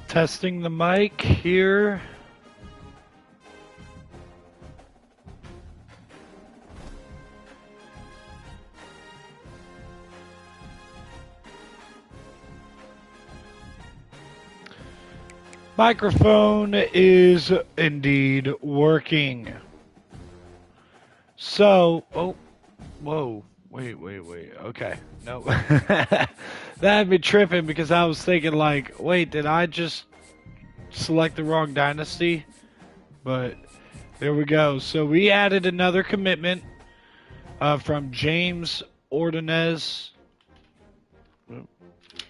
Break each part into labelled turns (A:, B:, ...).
A: Testing the mic here. Microphone is indeed working. So, oh, whoa, wait. Okay, no. That had me tripping because I was thinking like, wait, did I just select the wrong dynasty? But there we go. So we added another commitment from James Ordonez.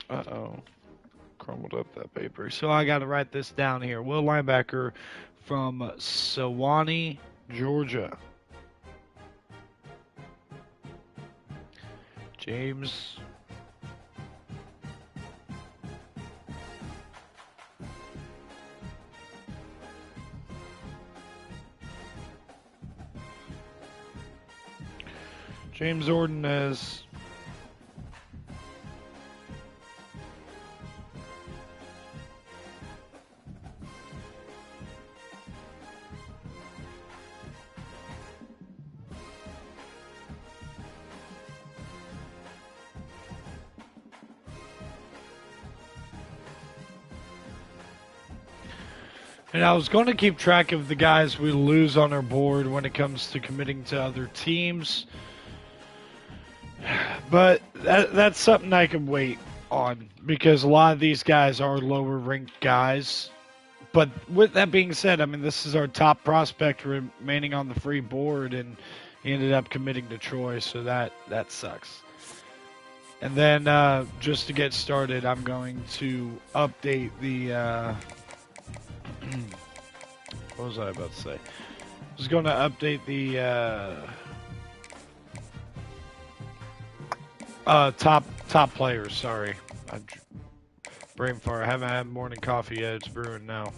A: Uh-oh. Crumbled up that paper. So I got to write this down here. Will linebacker from Sewanee, Georgia. James Ordonez. And I was going to keep track of the guys we lose on our board when it comes to committing to other teams. But that's something I can wait on because a lot of these guys are lower ranked guys. But with that being said, I mean, this is our top prospect remaining on the free board, and he ended up committing to Troy, so that sucks. And then just to get started, I'm going to update the... what was I about to say? I was going to update the top players. Sorry, brain fart. I haven't had morning coffee yet. It's brewing now.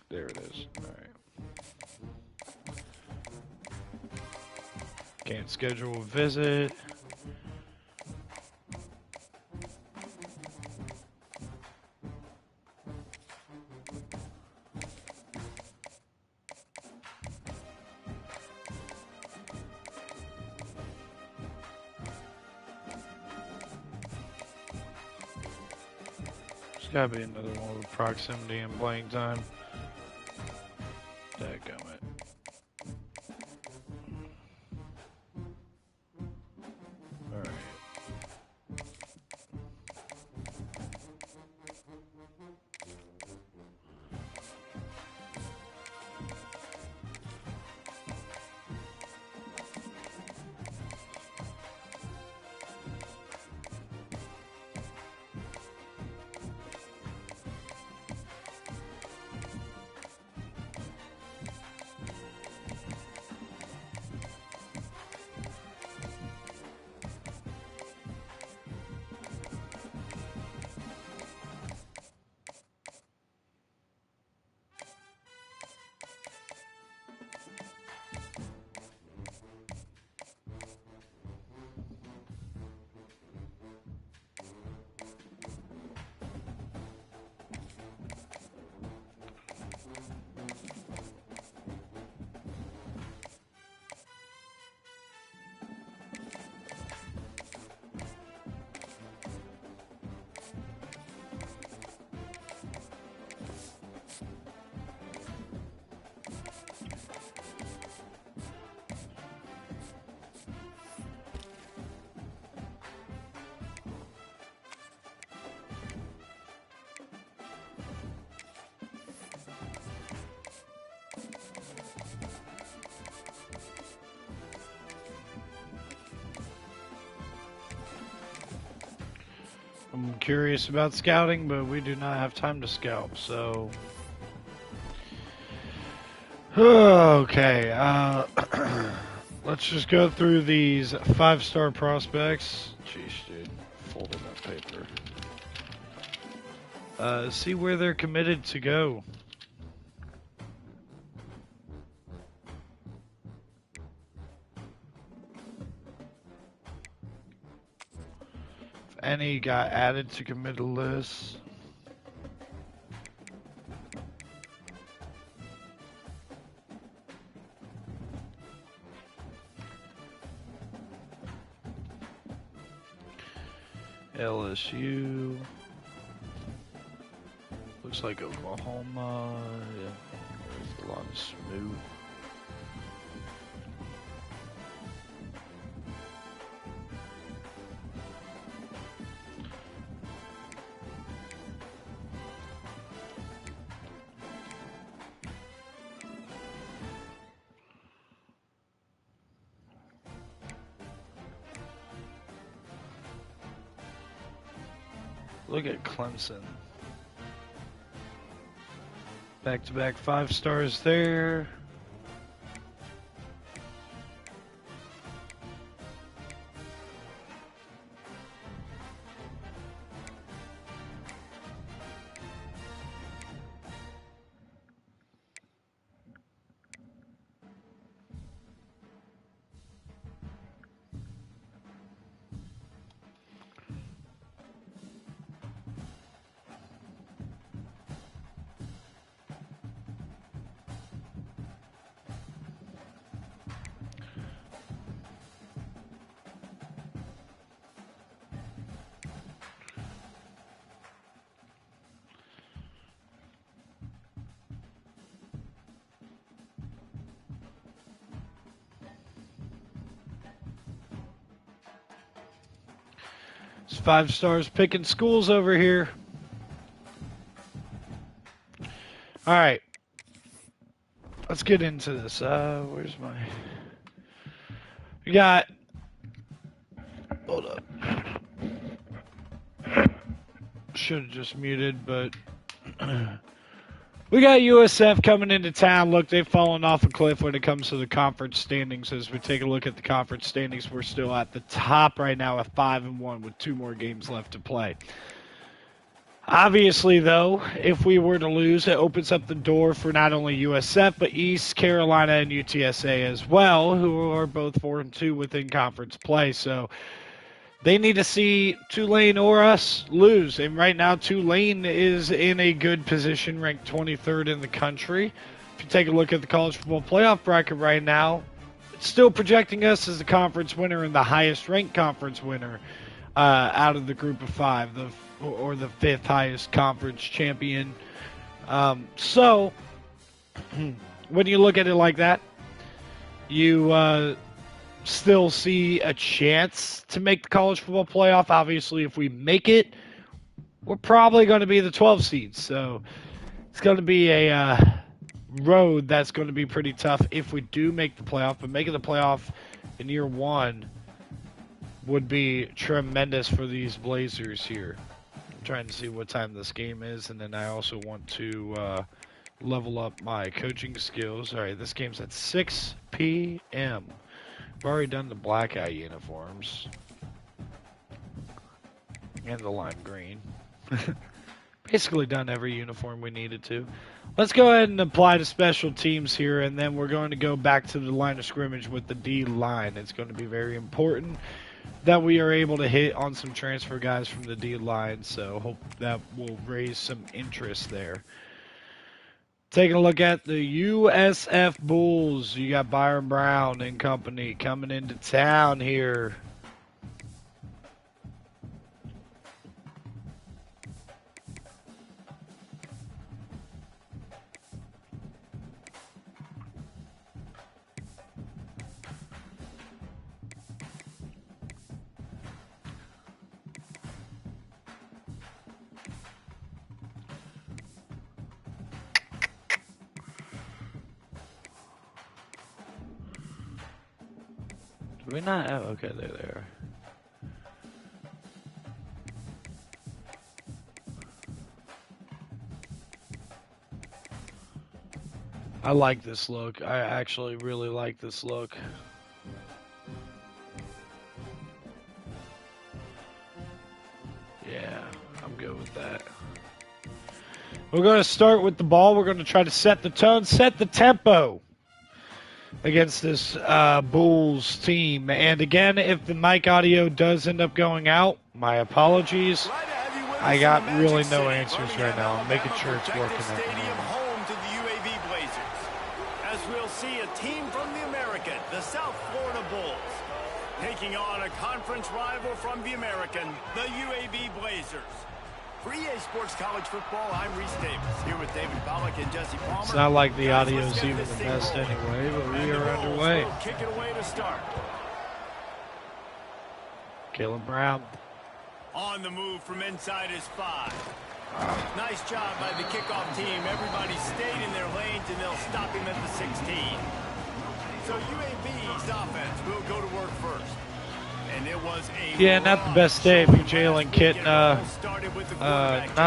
A: There it is. All right. Can't schedule a visit. There's gotta be another one with proximity and playing time. Dadgummit. Alright. I'm curious about scouting, but we do not have time to scout, so... Okay, let's just go through these 5-star prospects. Jeez, dude, folded that paper. See where they're committed to go. any got added to committed list. LSU. Looks like Oklahoma. Yeah, there's a lot of smooth. Look at Clemson. Back-to-back 5 stars there. It's 5 stars picking schools over here. All right. Let's get into this. Where's my... We got... Hold up. Should have just muted, but... We got USF coming into town. Look, they've fallen off a cliff when it comes to the conference standings. As we take a look at the conference standings, we're still at the top right now at 5-1 with 2 more games left to play. Obviously, though, if we were to lose, it opens up the door for not only USF, but East Carolina and UTSA as well, who are both 4-2 within conference play. So they need to see Tulane or us lose. And right now, Tulane is in a good position, ranked 23rd in the country. If you take a look at the college football playoff bracket right now, it's still projecting us as the conference winner and the highest ranked conference winner out of the group of 5, or the 5th highest conference champion. So, when you look at it like that, you still see a chance to make the college football playoff. Obviously, if we make it, we're probably going to be the 12 seeds. So, it's going to be a road that's going to be pretty tough if we do make the playoff. But making the playoff in year 1 would be tremendous for these Blazers here. I'm trying to see what time this game is, and then I also want to level up my coaching skills. All right, this game's at 6 p.m. I've already done the black eye uniforms and the lime green. Basically done every uniform we needed to. Let's go ahead and apply to special teams here, and then we're going to go back to the line of scrimmage with the D line. It's going to be very important that we are able to hit on some transfer guys from the D line, so hope that will raise some interest there. Taking a look at the USF Bulls, you got Byron Brown and company coming into town here. Did we not? Oh, okay, there they are. I like this look. I actually really like this look. Yeah, I'm good with that. We're going to start with the ball. We're going to try to set the tone, set the tempo. against this Bulls team. And again, if the mic audio does end up going out, my apologies. I got really no answers right now. I'm making sure it's working at the moment.
B: Home to the UAB Blazers. As we'll see a team from the American, the South Florida Bulls, taking on a conference rival from the American, the UAB Blazers. For EA Sports College Football, I'm Reese Davis, here with David Pollack and Jesse Palmer.
A: It's not like the audio's even the best anyway, but we are underway.
B: Kick it away to start.
A: Caleb Brown.
B: On the move from inside his 5. Nice job by the kickoff team. Everybody stayed in their lanes, and they'll stop him at the 16. So UAB's offense will go to work first. And it was a
A: not the best day for Jalen Kitten. Not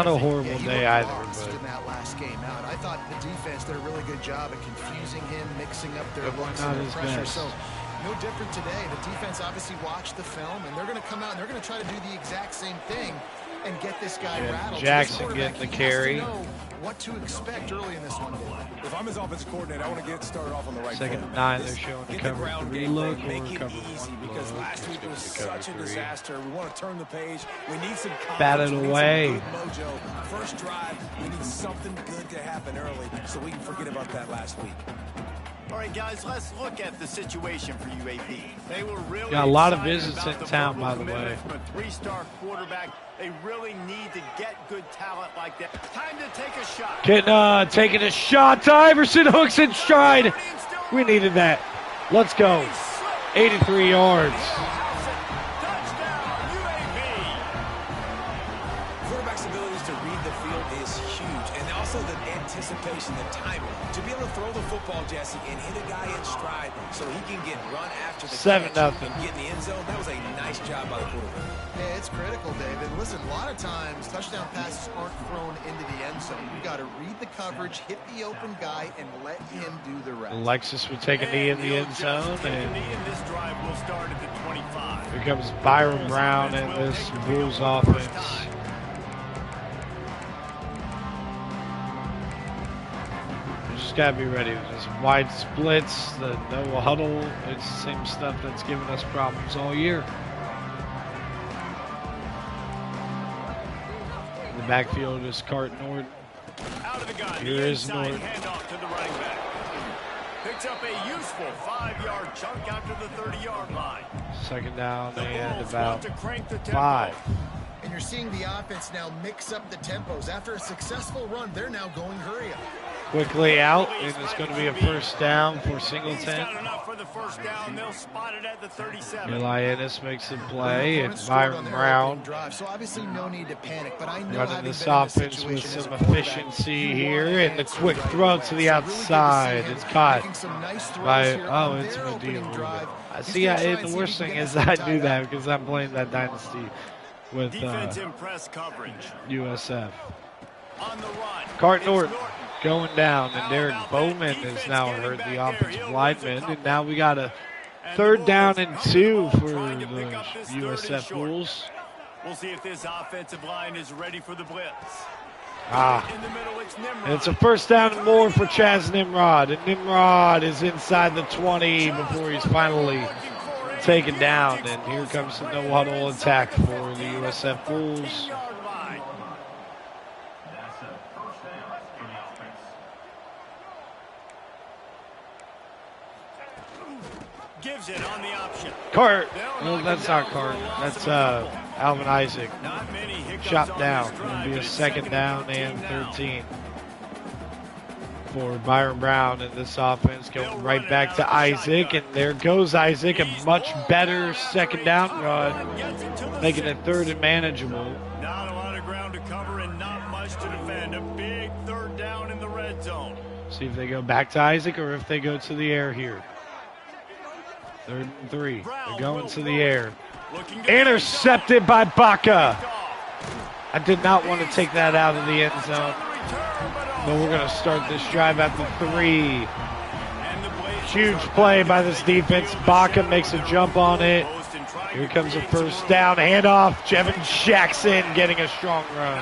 A: a horrible day either. But
C: in that last game out, I thought the defense did a really good job at confusing him, mixing up their looks and their pressure. So no different today. The defense obviously watched the film, and they're going to come out and they're going to try to do the exact same thing and get this guy rattled.
A: Jackson getting the carry.
C: What to expect early in this one.
D: If I'm his offensive coordinator, I want to get started off on the right foot.
A: Second and 9, they're showing the cover 3 look or
D: make it
A: cover
D: easy
A: 1
D: because
A: look.
D: last week it was such a disaster. We want to turn the page. We need some
A: Bat it
D: confidence. We need
A: away.
D: some good mojo. First drive, we need something good to happen early so we can forget about that last week.
B: All right, guys, let's look at the situation for UAB. They were really
A: got a lot of
B: excited
A: visits
B: about
A: in
B: the
A: town,
B: verbal
A: by the way.
B: commitment from a 3-star quarterback. They really need to get good talent like that. Time to take a shot.
A: Kitten taking a shot. Iverson hooks in stride. We needed that. Let's go. 83 yards.
B: Touchdown, UAB.
D: Quarterback's abilities to read the field is huge, and also the anticipation, the timing. To be able to throw the football, Jesse, and hit a guy in stride so he can get run after the
A: 7-0.
D: catch and get in the end zone, that was a nice job by the quarterback.
C: Yeah, it's critical, David. Listen, a lot of times touchdown passes aren't thrown into the end zone. You got to read the coverage, hit the open guy, and let him do the rest.
A: Alexis would take a knee in the end zone, and
B: This drive will start at the 25.
A: here comes Byron Brown and this Bulls offense. Just gotta be ready. There's wide splits, the no huddle. It's the same stuff that's given us problems all year. In the backfield is Cart Norton.
B: Out of the gun.
A: Here is Norton.
B: Handoff to the running back. Picks up a useful 5-yard chunk out to the 30-yard line.
A: Second down and
B: Bulls
A: about
B: want to crank the tempo.
A: 5.
C: And you're seeing the offense now mix up the tempos. After a successful run, they're now going hurry up.
A: Quickly out, and it's going to be a first down for
B: He's
A: Singleton.
B: got enough for the first down. They'll spot it at the 37.
A: Eli Ennis makes the play, and
C: Opponents scored
A: Byron
C: on their
A: Brown
C: opening drive, so obviously no need to panic. But I know
A: running
C: having
A: this
C: been in this
A: offense with
C: situation as
A: some
C: a quarterback,
A: efficiency
C: you
A: here,
C: want
A: and the
C: answers
A: quick
C: right
A: throw
C: away.
A: to the
C: So really good to see
A: outside.
C: him
A: It's caught
C: making some nice throws
A: by,
C: here on
A: it's
C: their opening
A: Medina.
C: drive.
A: I
C: He's
A: see,
C: gonna try and
A: the
C: see if
A: worst
C: he can
A: thing
C: get
A: is
C: this
A: I
C: tied
A: do
C: up.
A: that because I'm playing that Dynasty with
B: Defense in press coverage.
A: USF.
B: On the run.
A: Cart
B: It's
A: Norton going down, and Derek Bowman has now hurt the offensive lineman, and now we got a third down and 2 for the USF Bulls.
B: We'll see if this offensive line is ready for the blitz. In the middle, it's Nimrod.
A: And it's a first down and more for Chaz Nimrod, and Nimrod is inside the 20 before he's finally taken down, and here comes the no huddle attack for the USF Bulls.
B: Gives it on the option.
A: Cart. Well, that's not Cart. That's Alvin Isaac.
B: Not many hiccups
A: Shot
B: on
A: down.
B: this drive,
A: It'll be
B: but
A: a
B: it's
A: second down and 13 for Byron Brown in this offense. Going right back to Isaac, and there goes Isaac. A much better second down run, making it third and manageable.
B: Not a lot of ground to cover and not much to defend. A big third down in the red zone.
A: See if they go back to Isaac or if they go to the air here. 3rd and 3. They're going to the air. Intercepted by Baca. I did not want to take that out of the end zone. But we're going to start this drive at the 3. Huge play by this defense. Baca makes a jump on it. Here comes a first down. Handoff. Jevin Jackson getting a strong run.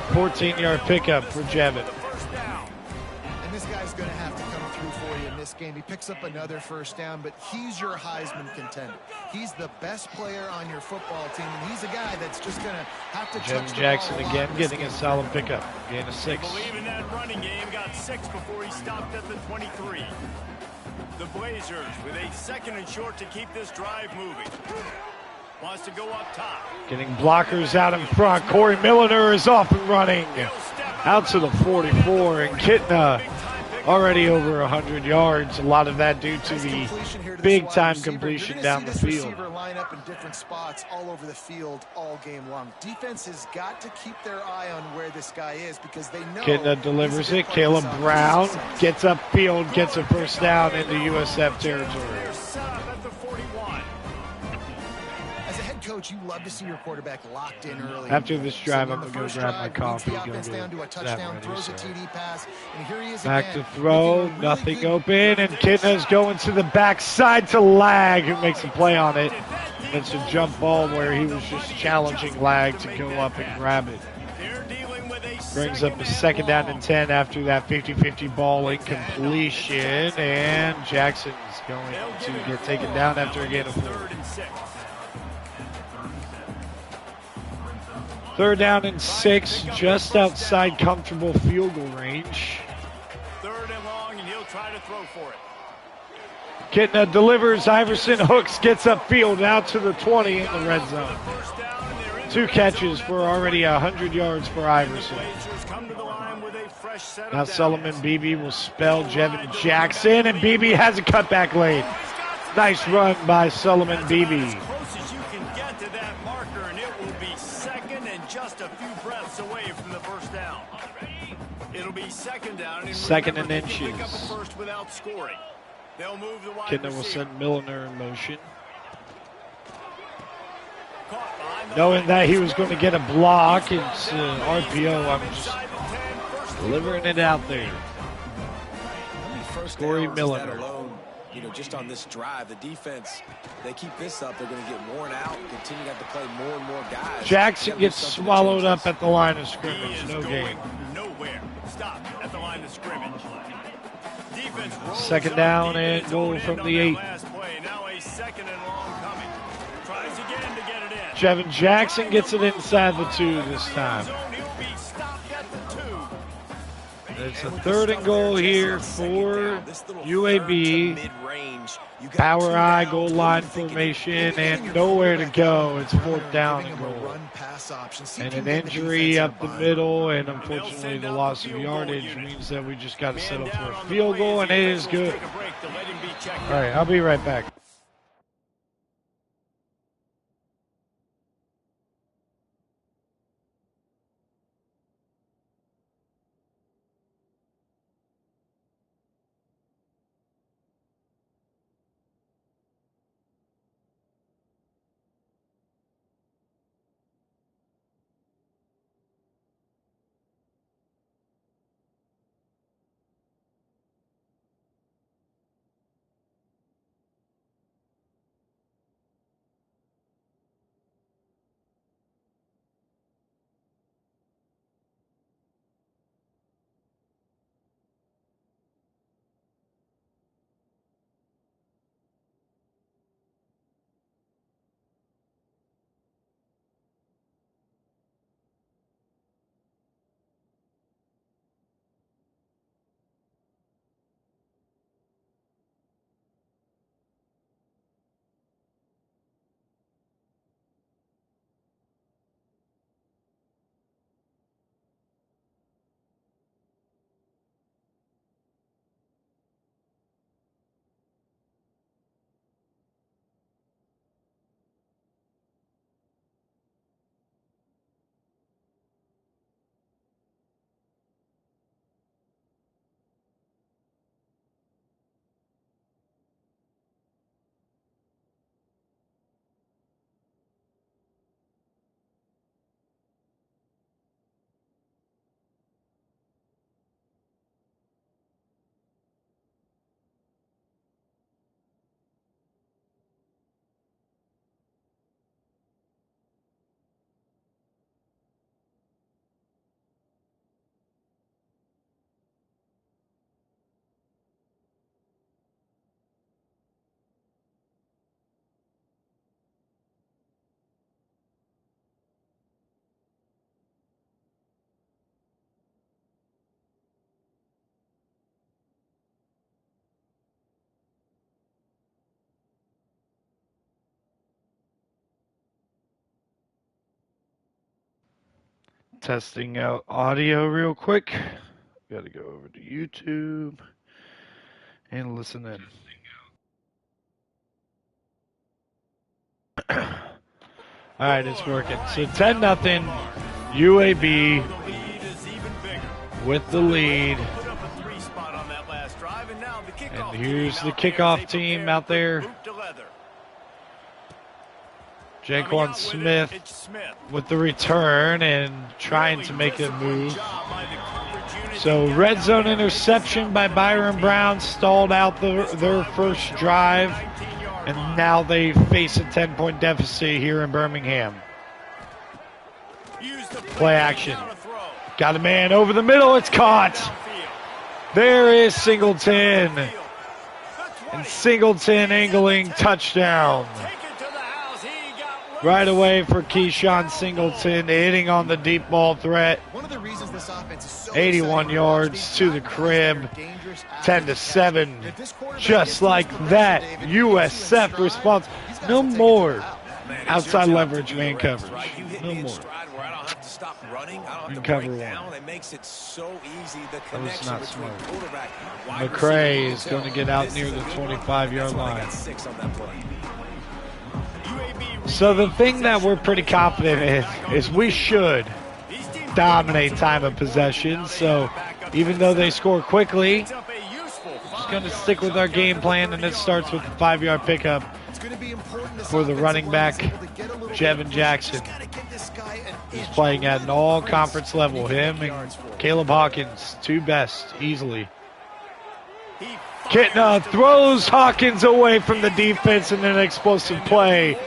A: 14-yard pickup for Jevin.
C: And this guy's going to have to come through for you in this game. He picks up another first down, but he's your Heisman contender. He's the best player on your football team, and he's a guy that's just going to have to touch the
A: Jackson
C: ball
A: again getting a solid pickup. Gain of 6.
B: They believe in that running game. Got 6 before he stopped at the 23. The Blazers with a 2nd and short to keep this drive moving. Wants to go up top.
A: Getting blockers out in front. Corey Milliner is off and running. Out to the 44, and Kitna already over 100 yards. A lot of that due to the big-time completion down the field.
C: Receiver line up in different spots all over the field all game long. Defense has got to keep their eye on where this guy is because they know
A: Kitna delivers it. Caleb Brown gets upfield, gets a first down into USF territory.
C: Coach, you love to see your quarterback locked in early.
A: After this drive, I'm going to go grab my coffee. Back to throw, nothing open, and Kitna's going to the backside to Lag, who makes a play on it. It's a jump ball where he was just challenging Lag to go up and grab it. Brings up a 2nd down and 10 after that 50-50 ball incompletion, and Jackson's going to get taken down after a gain of 4. 3rd down and 6, just outside comfortable field goal range.
B: 3rd and long, and he'll try to throw for it.
A: Kitna delivers, Iverson hooks, gets upfield, out to the 20 in the red zone. 2 catches for already 100 yards for Iverson. Now Solomon Beebe will spell Jevin Jackson, and Beebe has a cutback lane. Nice run by Solomon Beebe.
B: Just a few breaths away from the first down. It'll be 2nd down.
A: 2nd and inches.
B: First without scoring. They'll move the wide
A: Kitna will
B: receiver.
A: send Milliner in motion. Knowing that he was going to get a block, it's RPO. I'm just delivering it out there. Corey Milliner.
D: You know, just on this drive, the defense, they keep this up, they're going to get worn out, continue to have to play more and more guys.
A: Jackson gets swallowed up at the line of scrimmage. No gain.
B: Nowhere. Stop at the line of scrimmage. Defense
A: 2nd down and goal from the 8.
B: Now a 2nd and long coming. Tries again to get it in.
A: Jevin Jackson gets it inside the 2 this time. It's a 3rd and goal here for UAB. Power I, goal line formation, and nowhere to go. It's 4th down and goal. And an injury up the middle, and unfortunately the loss of yardage means that we just got to settle for a field goal, and it is good. All right, I'll be right back. Testing out audio real quick. Got to go over to YouTube and listen in. All right, it's working. So 10-0 UAB with the lead. And here's the kickoff team out there. Jaquan Smith with the return and trying to make a move. So red zone interception by Byron Brown stalled out their first drive. And now they face a 10-point deficit here in Birmingham. Play action. Got a man over the middle. It's caught. There is Singleton. And Singleton angling touchdown. Right away for Keyshawn Singleton, hitting on the deep ball threat. 81 yards to the crib. 10-7. Just like that. USF response. No more outside leverage man coverage. No more. You can cover one. That was not smart. McCray is going to get out near the 25-yard line. So the thing that we're pretty confident in is we should dominate time of possession. So even though they score quickly, just going to stick with our game plan, and it starts with the 5-yard pickup for the running back, Jevin Jackson. He's playing at an all-conference level. Him and Caleb Hawkins, two best, easily. Kitna throws Hawkins away from the defense in an explosive play.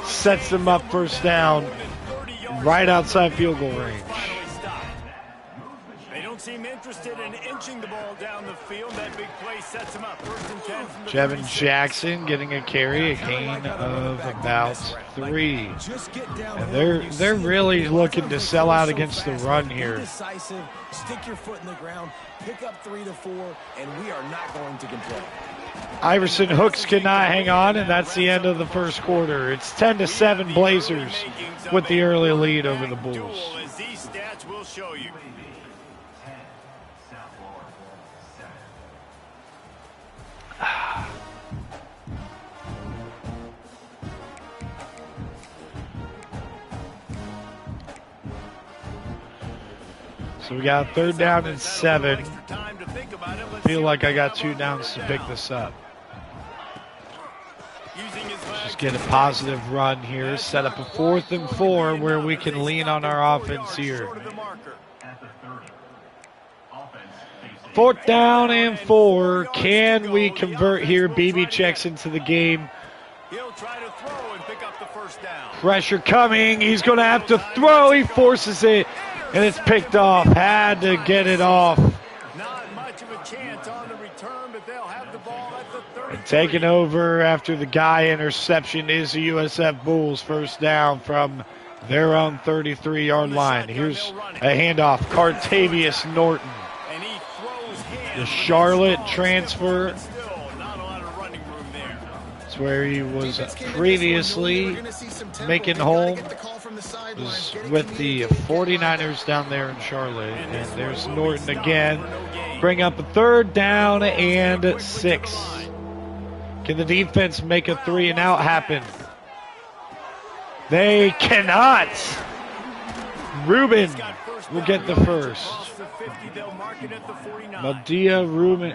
A: Sets them up first down, right outside field goal range.
B: They don't seem interested in inching the ball down the field. That big play sets them up. First and 10 from the
A: Jevin Jackson getting a carry, a gain of about 3. And they're really looking to sell out against the run here.
D: Stick your foot in the ground, pick up 3 to 4, and we are not going to complain.
A: Iverson Hooks cannot hang on, and that's the end of the first quarter. It's 10-7 Blazers with the early lead over the Bulls.
B: as these stats will show you.
A: So we got 3rd down and 7. Feel like I got 2 downs to pick this up. Just get a positive run here. Set up a 4th and 4 where we can lean on our offense here. 4th down and 4. Can we convert here? BB checks into the game.
B: He'll try to throw and pick up the first down.
A: Pressure coming. He's going to have to throw. He forces it, and it's picked off. Had to get it off.
B: Not much of a chance on the return, but they'll have the ball at the 30.
A: Taking over after the guy interception is the USF Bulls. First down from their own 33-yard line. Here's a handoff. Cartavius Norton. The Charlotte transfer. That's where he was previously making home. Was with the 49ers down there in Charlotte. And there's Norton again. Bring up a 3rd down and 6. Can the defense make a 3 and out happen? They cannot. Ruben will get the first. Mudia Ruben.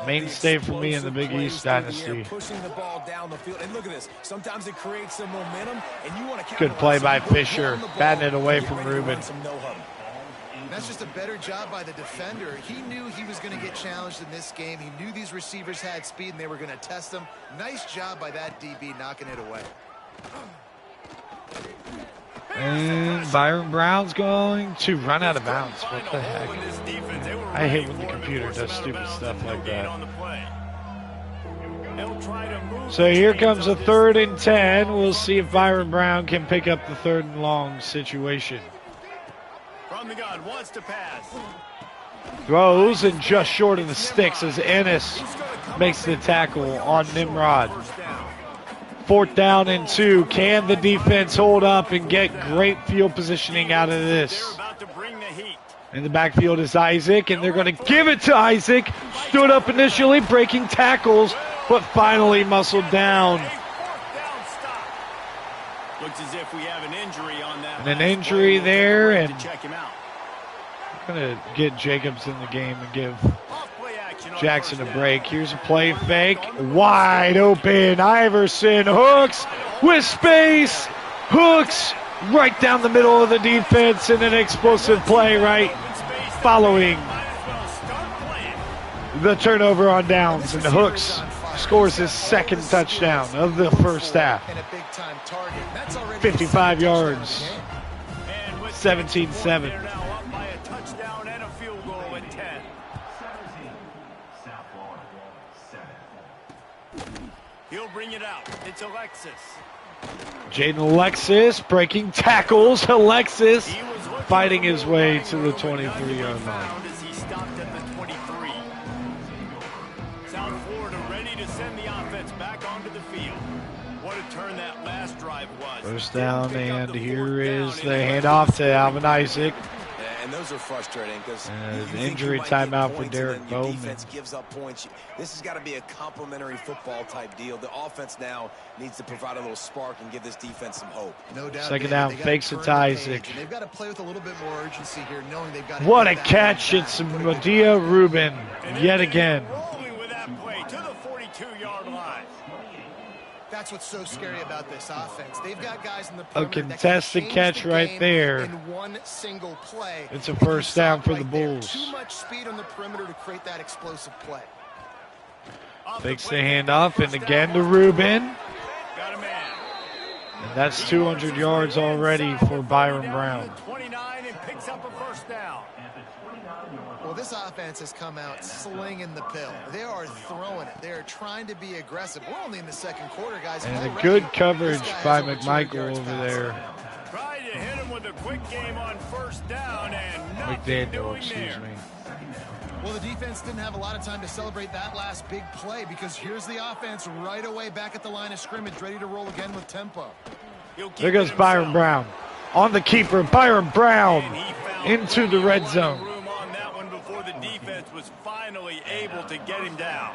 A: Mainstay for me in the Big East dynasty. Good play by Fisher. Batting it away from Ruben.
C: That's just a better job by the defender. He knew he was going to get challenged in this game. He knew these receivers had speed and they were going to test him. Nice job by that DB knocking it away.
A: And Byron Brown's going to run out of bounds. What the heck? I hate when the computer does stupid stuff like that. So here comes a 3rd and 10. We'll see if Byron Brown can pick up the 3rd and long situation.
B: From the gun, wants to pass.
A: Throws and just short of the sticks as Ennis makes the tackle on Nimrod. 4th down and 2. Can the defense hold up and get great field positioning out of this? In the backfield is Isaac, and they're going to give it to Isaac. Stood up initially, breaking tackles, but finally muscled down.
B: Looks as if we have an injury on that.
A: And an injury there, and I'm going to get Jacobs in the game and give Jackson a break. Here's a play fake. Wide open. Iverson hooks with space. Hooks right down the middle of the defense, and an explosive play right following the turnover on downs. And Hooks scores his 2nd touchdown of the first half. 55 yards. 17-7.
B: He'll bring it out. It's Alexis.
A: Jaden Alexis breaking tackles. Alexis fighting his way to the 23-yard line.
B: As he stopped at the 23. South Florida ready to send the offense back onto the field. What a turn that last drive was.
A: First down, and here is the handoff to Alvin Isaac.
D: And those are frustrating because
A: injury timeout for Derek Bowman.
D: Defense gives up points. This has got to be a complementary football type deal. The offense now needs to provide a little spark and give this defense some hope.
C: No doubt.
A: 2nd down, fakes it to Isaac.
C: They've got to play with a little bit more urgency here, knowing they've got to.
A: What a catch! It's Medea Rubin yet again.
B: Rolling with that play to the 42-yard line.
C: That's what's so scary about this offense. They've got guys in the
A: A contested catch right there.
C: In one single play.
A: It's a first down for the Bulls.
C: Too much speed on the perimeter to create that explosive play.
A: Fakes the handoff, and again to Rubin.
B: Got a man.
A: And that's 200 yards already for Byron Brown.
B: 29 and picks up a first down.
C: Well, this offense has come out slinging the pill. They are throwing it. They are trying to be aggressive. We're only in the 2nd quarter, guys.
A: And a good coverage by McMichael over there.
B: Tried to hit him with a quick game on first down, and nothing doing
A: Excuse
B: there.
A: me.
C: Well, the defense didn't have a lot of time to celebrate that last big play because here's the offense right away back at the line of scrimmage, ready to roll again with tempo.
A: There goes Byron Brown on the keeper. Byron Brown into the red zone.
B: Room on that one before the defense was finally able to get him down.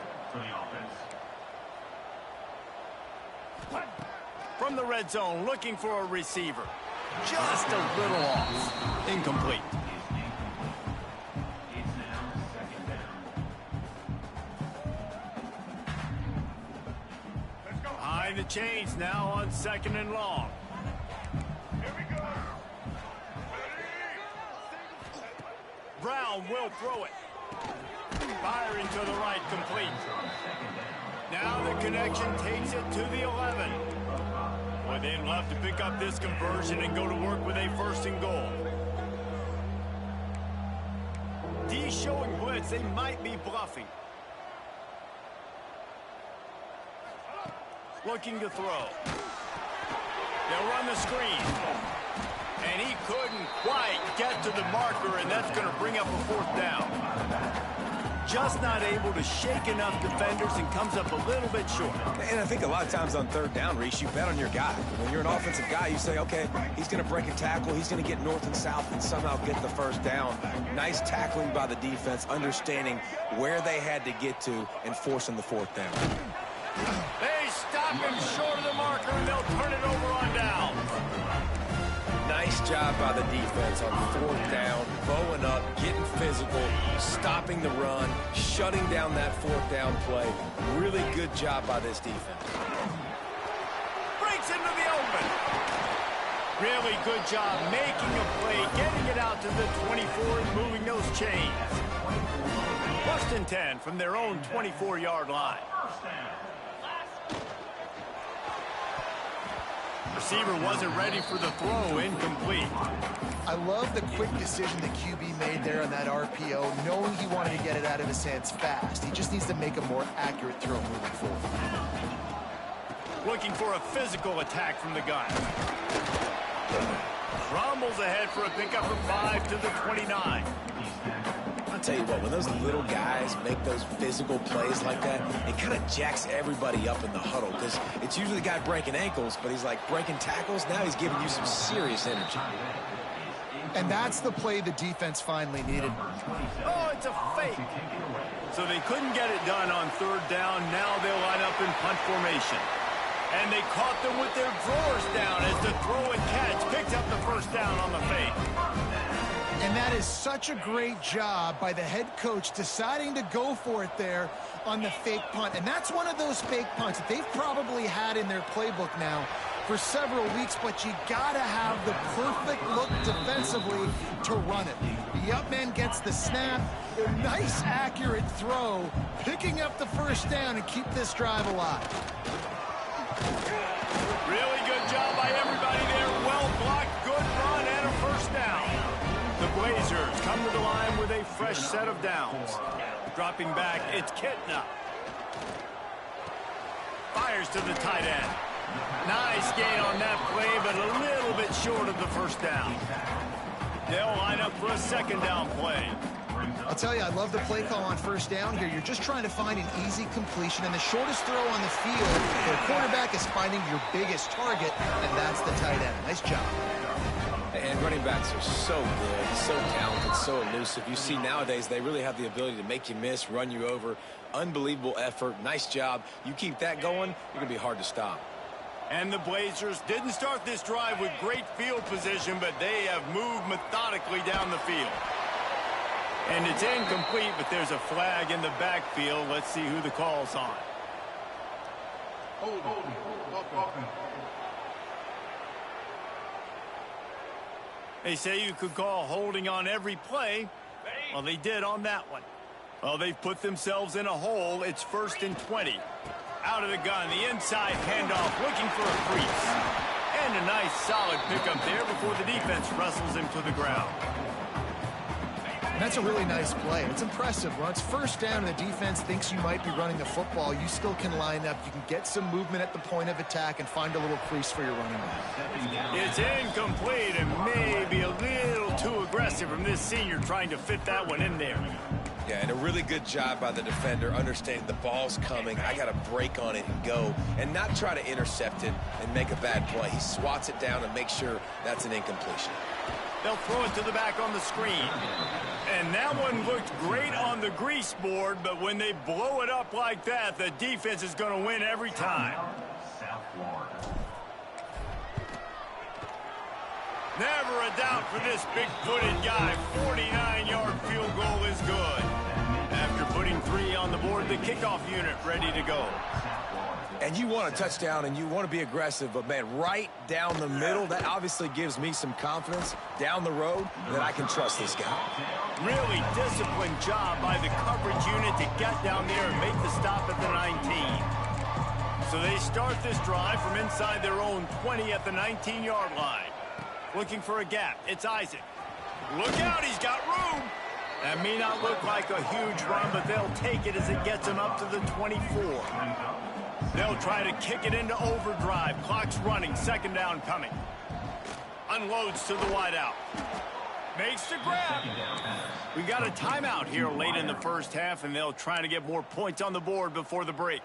B: From the red zone, looking for a receiver. Just a little off. Incomplete. Behind the chains now on 2nd and long. Brown will throw it. Firing to the right, complete. Now the connection takes it to the 11. Boy, they'd love to pick up this conversion and go to work with a 1st and goal. D showing blitz, they might be bluffing. Looking to throw. They'll run the screen. And he couldn't quite get to the marker, and that's going to bring up a 4th down. Just not able to shake enough defenders and comes up a little bit short.
D: And I think a lot of times on 3rd down, Reese, you bet on your guy. When you're an offensive guy, you say, okay, he's going to break a tackle, he's going to get north and south and somehow get the 1st down. Nice tackling by the defense, understanding where they had to get to and forcing the 4th down.
B: They stop him short of the marker, and they'll turn it over on down.
D: Nice job by the defense on 4th down, bowing up, getting physical, stopping the run, shutting down that 4th down play. Really good job by this defense.
B: Breaks into the open. Really good job making a play, getting it out to the 24 and moving those chains. 1st and 10 from their own 24-yard line. Receiver wasn't ready for the throw, incomplete.
C: I love the quick decision the QB made there on that RPO, knowing he wanted to get it out of his hands fast. He just needs to make a more accurate throw moving forward.
B: Looking for a physical attack from the gun. Rumbles ahead for a pickup from 5 to the 29. A
D: tell you what, when those little guys make those physical plays like that, it kind of jacks everybody up in the huddle because it's usually the guy breaking ankles, but he's like breaking tackles. Now he's giving you some serious energy.
C: And that's the play the defense finally needed.
B: Oh, it's a fake. So they couldn't get it done on third down. Now they'll line up in punt formation. And they caught them with their drawers down as the throw and catch picked up the first down on the fake.
C: And that is such a great job by the head coach deciding to go for it there on the fake punt. And that's one of those fake punts that they've probably had in their playbook now for several weeks, but you gotta have the perfect look defensively to run it. The up man gets the snap, a nice accurate throw, picking up the first down and keep this drive alive.
B: Really good job by everybody there. Well blocked, good run, and a first down. The Blazers come to the line with a fresh set of downs. Dropping back, it's Kitna. Fires to the tight end. Nice gain on that play, but a little bit short of the first down. They'll line up for a second down play.
C: I'll tell you, I love the play call on first down here. You're just trying to find an easy completion, and the shortest throw on the field, the quarterback is finding your biggest target, and that's the tight end. Nice job.
D: And running backs are so good, so talented, so elusive. You see nowadays they really have the ability to make you miss, run you over. Unbelievable effort. Nice job. You keep that going, you're going to be hard to stop.
B: And the Blazers didn't start this drive with great field position, but they have moved methodically down the field. And it's incomplete, but there's a flag in the backfield. Let's see who the call's on. They say you could call holding on every play. Well, they did on that one. Well, they've put themselves in a hole. It's 1st and 20. Out of the gun, the inside handoff, looking for a crease. And a nice solid pickup there before the defense wrestles him to the ground.
C: That's a really nice play. It's impressive. When it's first down and the defense thinks you might be running the football, you still can line up. You can get some movement at the point of attack and find a little crease for your running back.
B: It's incomplete and maybe a little too aggressive from this senior trying to fit that one in there.
D: Yeah, and a really good job by the defender understanding the ball's coming. I got to break on it and go and not try to intercept it and make a bad play. He swats it down and makes sure that's an incompletion.
B: They'll throw it to the back on the screen. And that one looked great on the grease board, but when they blow it up like that, the defense is going to win every time. Never a doubt for this big-footed guy. 49-yard field goal is good. After putting 3 on the board, the kickoff unit ready to go.
D: And you want a touchdown and you want to be aggressive, but man, right down the middle, that obviously gives me some confidence down the road that I can trust this guy.
B: Really disciplined job by the coverage unit to get down there and make the stop at the 19. So they start this drive from inside their own 20 at the 19-yard line. Looking for a gap. It's Isaac. Look out, he's got room. That may not look like a huge run, but they'll take it as it gets him up to the 24. They'll try to kick it into overdrive. Clock's running. Second down coming. Unloads to the wideout. Makes the grab. We got a timeout here late in the first half, and they'll try to get more points on the board before the break.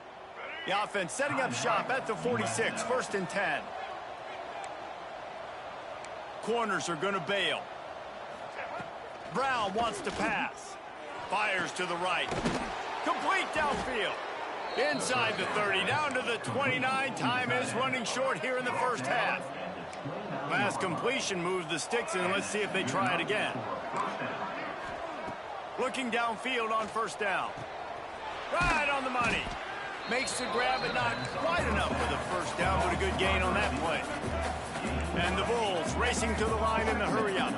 B: The offense setting up shop at the 46. 1st and 10. Corners are going to bail. Brown wants to pass. Fires to the right. Complete downfield. Inside the 30, down to the 29. Time is running short here in the first half. Last completion moves the sticks in. Let's see if they try it again. Looking downfield on first down. Right on the money. Makes the grab, but not quite enough for the first down, but a good gain on that play. And the Bulls racing to the line in the hurry-up.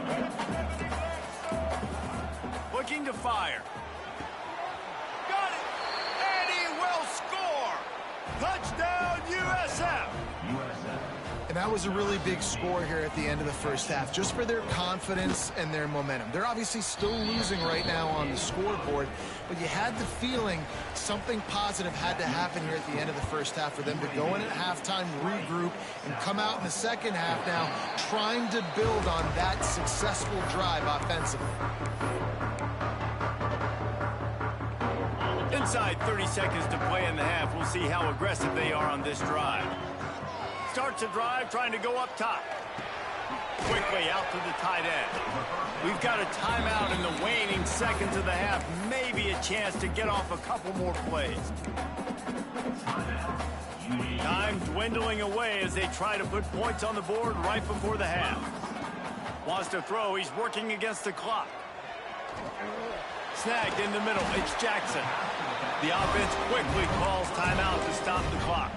B: Looking to fire. Got it! And he will score! Touchdown, USF!
C: And that was a really big score here at the end of the first half, just for their confidence and their momentum. They're obviously still losing right now on the scoreboard, but you had the feeling something positive had to happen here at the end of the first half for them to go in at halftime, regroup, and come out in the second half now trying to build on that successful drive offensively.
B: Inside 30 seconds to play in the half. We'll see how aggressive they are on this drive. Starts a drive trying to go up top. Quickly out to the tight end. We've got a timeout in the waning seconds of the half. Maybe a chance to get off a couple more plays. Time dwindling away as they try to put points on the board right before the half. Wants to throw. He's working against the clock. Snagged in the middle. It's Jackson. The offense quickly calls timeout to stop the clock.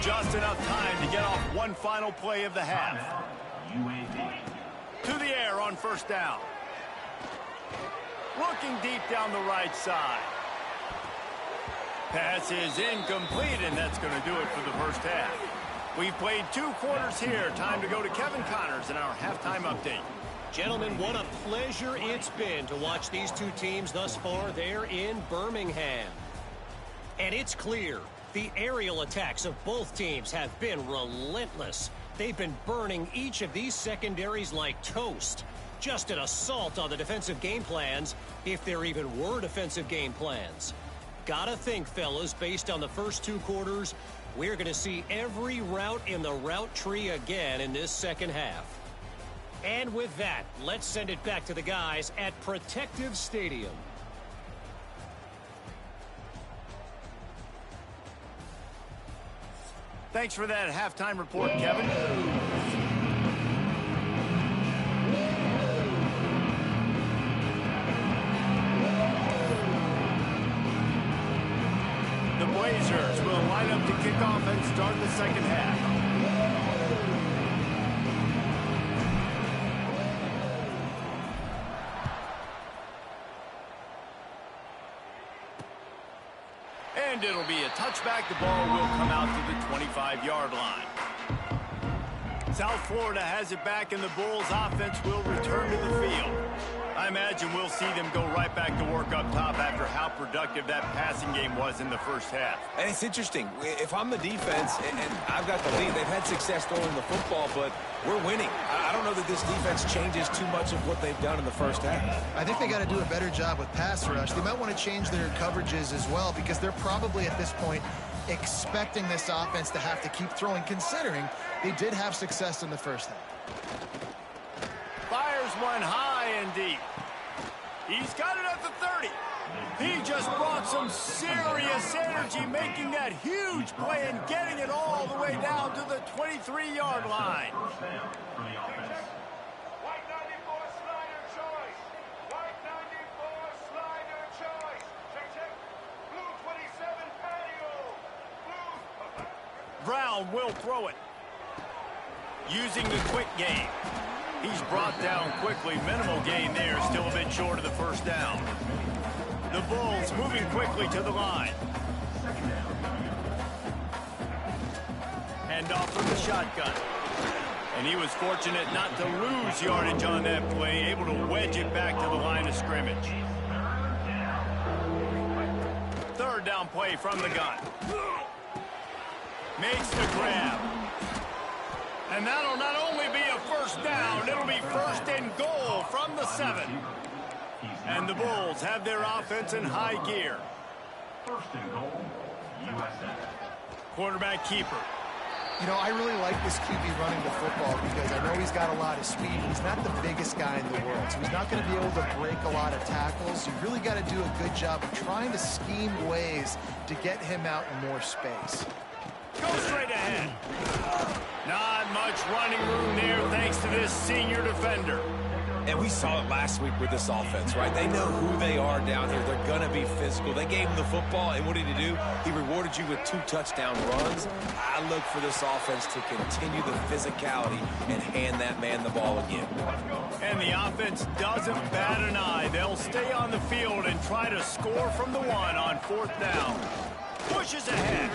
B: Just enough time to get off one final play of the half. UAB. To the air on first down. Looking deep down the right side. Pass is incomplete, and that's going to do it for the first half. We've played 2 quarters here. Time to go to Kevin Connors in our halftime update.
E: Gentlemen, what a pleasure it's been to watch these 2 teams thus far there in Birmingham. And it's clear, the aerial attacks of both teams have been relentless. They've been burning each of these secondaries like toast. Just an assault on the defensive game plans, if there even were defensive game plans. Gotta think, fellas, based on the first 2 quarters, we're going to see every route in the route tree again in this second half. And with that, let's send it back to the guys at Protective Stadium.
B: Thanks for that halftime report, Kevin. The Blazers will line up to kick off and start the second half. And it'll be a touchback. The ball will come out to the 25-yard line. South Florida has it back, and the Bulls offense will return to the field. I imagine we'll see them go right back to work up top after how productive that passing game was in the first half.
D: And it's interesting. If I'm the defense and I've got the lead, they've had success throwing the football, but we're winning. I don't know that this defense changes too much of what they've done in the first half.
C: I think they got to do a better job with pass rush. They might want to change their coverages as well, because they're probably at this point expecting this offense to have to keep throwing, considering they did have success in the first half.
B: Fires one high and deep. He's got it at the 30. He just brought some serious energy, making that huge play and getting it all the way down to the 23-yard line.
F: White 94 slider choice. White 94 slider choice. Check, check. Blue 27 patio. Blue.
B: Brown will throw it. Using the quick game. He's brought down quickly. Minimal gain there. Still a bit short of the first down. The Bulls moving quickly to the line. Hand off from the shotgun. And he was fortunate not to lose yardage on that play. Able to wedge it back to the line of scrimmage. Third down play from the gun. Makes the grab. And that'll not only be a first down, it'll be first and goal from the 7. And the Bulls have their offense in high gear.
F: First and goal, USA.
B: Quarterback keeper.
C: You know, I really like this QB running the football because I know he's got a lot of speed. He's not the biggest guy in the world, so he's not going to be able to break a lot of tackles. You really got to do a good job of trying to scheme ways to get him out in more space.
B: Go straight ahead. Not much running room there thanks to this senior defender.
D: And we saw it last week with this offense, right? They know who they are down here. They're going to be physical. They gave him the football, and what did he do? He rewarded you with 2 touchdown runs. I look for this offense to continue the physicality and hand that man the ball again.
B: And the offense doesn't bat an eye. They'll stay on the field and try to score from the 1 on 4th down. Pushes ahead.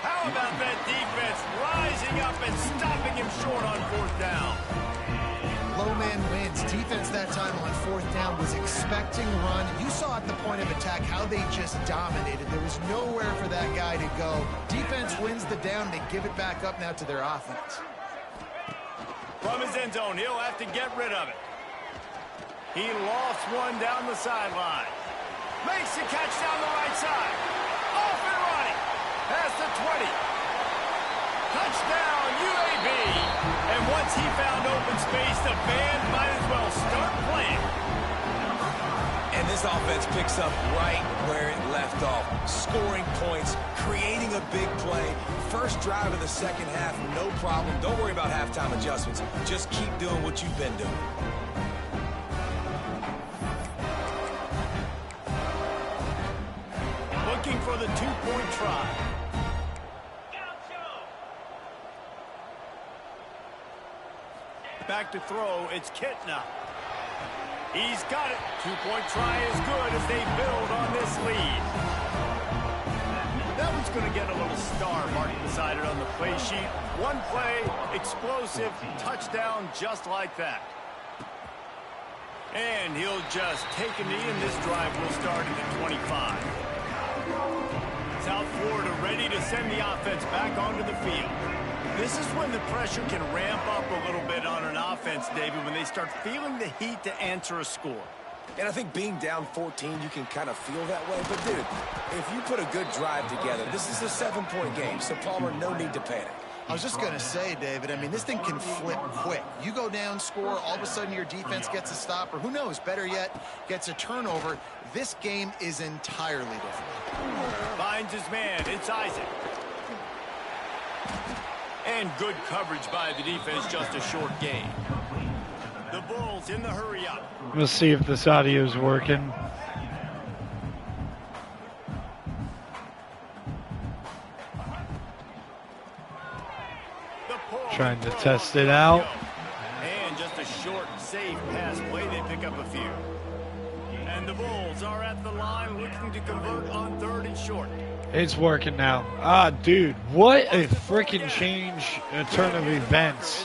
B: How about that defense rising up and stopping him short on 4th down?
C: Low man wins. Defense that time on 4th down was expecting run. You saw at the point of attack how they just dominated. There was nowhere for that guy to go. Defense wins the down. They give it back up now to their offense.
B: From his end zone, he'll have to get rid of it. He lofts one down the sideline. Makes the catch down the right side. Off and running. Past the 20. Touchdown, UAB. And once he found open space, the band might as well start playing.
D: And this offense picks up right where it left off. Scoring points, creating a big play. First drive of the second half, no problem. Don't worry about halftime adjustments. Just keep doing what you've been doing.
B: Looking for the two-point try. Back to throw, it's Kitna. He's got it. Two-point try is good as they build on this lead. That one's going to get a little star marked beside it on the play sheet. One play, explosive, touchdown just like that. And he'll just take a knee, and this drive will start at the 25. South Florida ready to send the offense back onto the field. This is when the pressure can ramp up a little bit on an offense, David, when they start feeling the heat to answer a score.
D: And I think being down 14, you can kind of feel that way. But, dude, if you put a good drive together, this is a 7-point game. So, Palmer, no need to panic.
C: I was just going to say, David, I mean, this thing can flip quick. You go down, score, all of a sudden your defense gets a stop, or who knows, better yet, gets a turnover. This game is entirely different.
B: Finds his man. It's Isaac. And good coverage by the defense, just a short gain. The Bulls in the hurry up.
A: We'll see if this audio is working. Trying to test it out.
B: And just a short, safe pass play. They pick up a few. And the Bulls are at the line looking to convert on 3rd and short.
A: It's working now. Ah, dude, what a freaking change, a turn of events.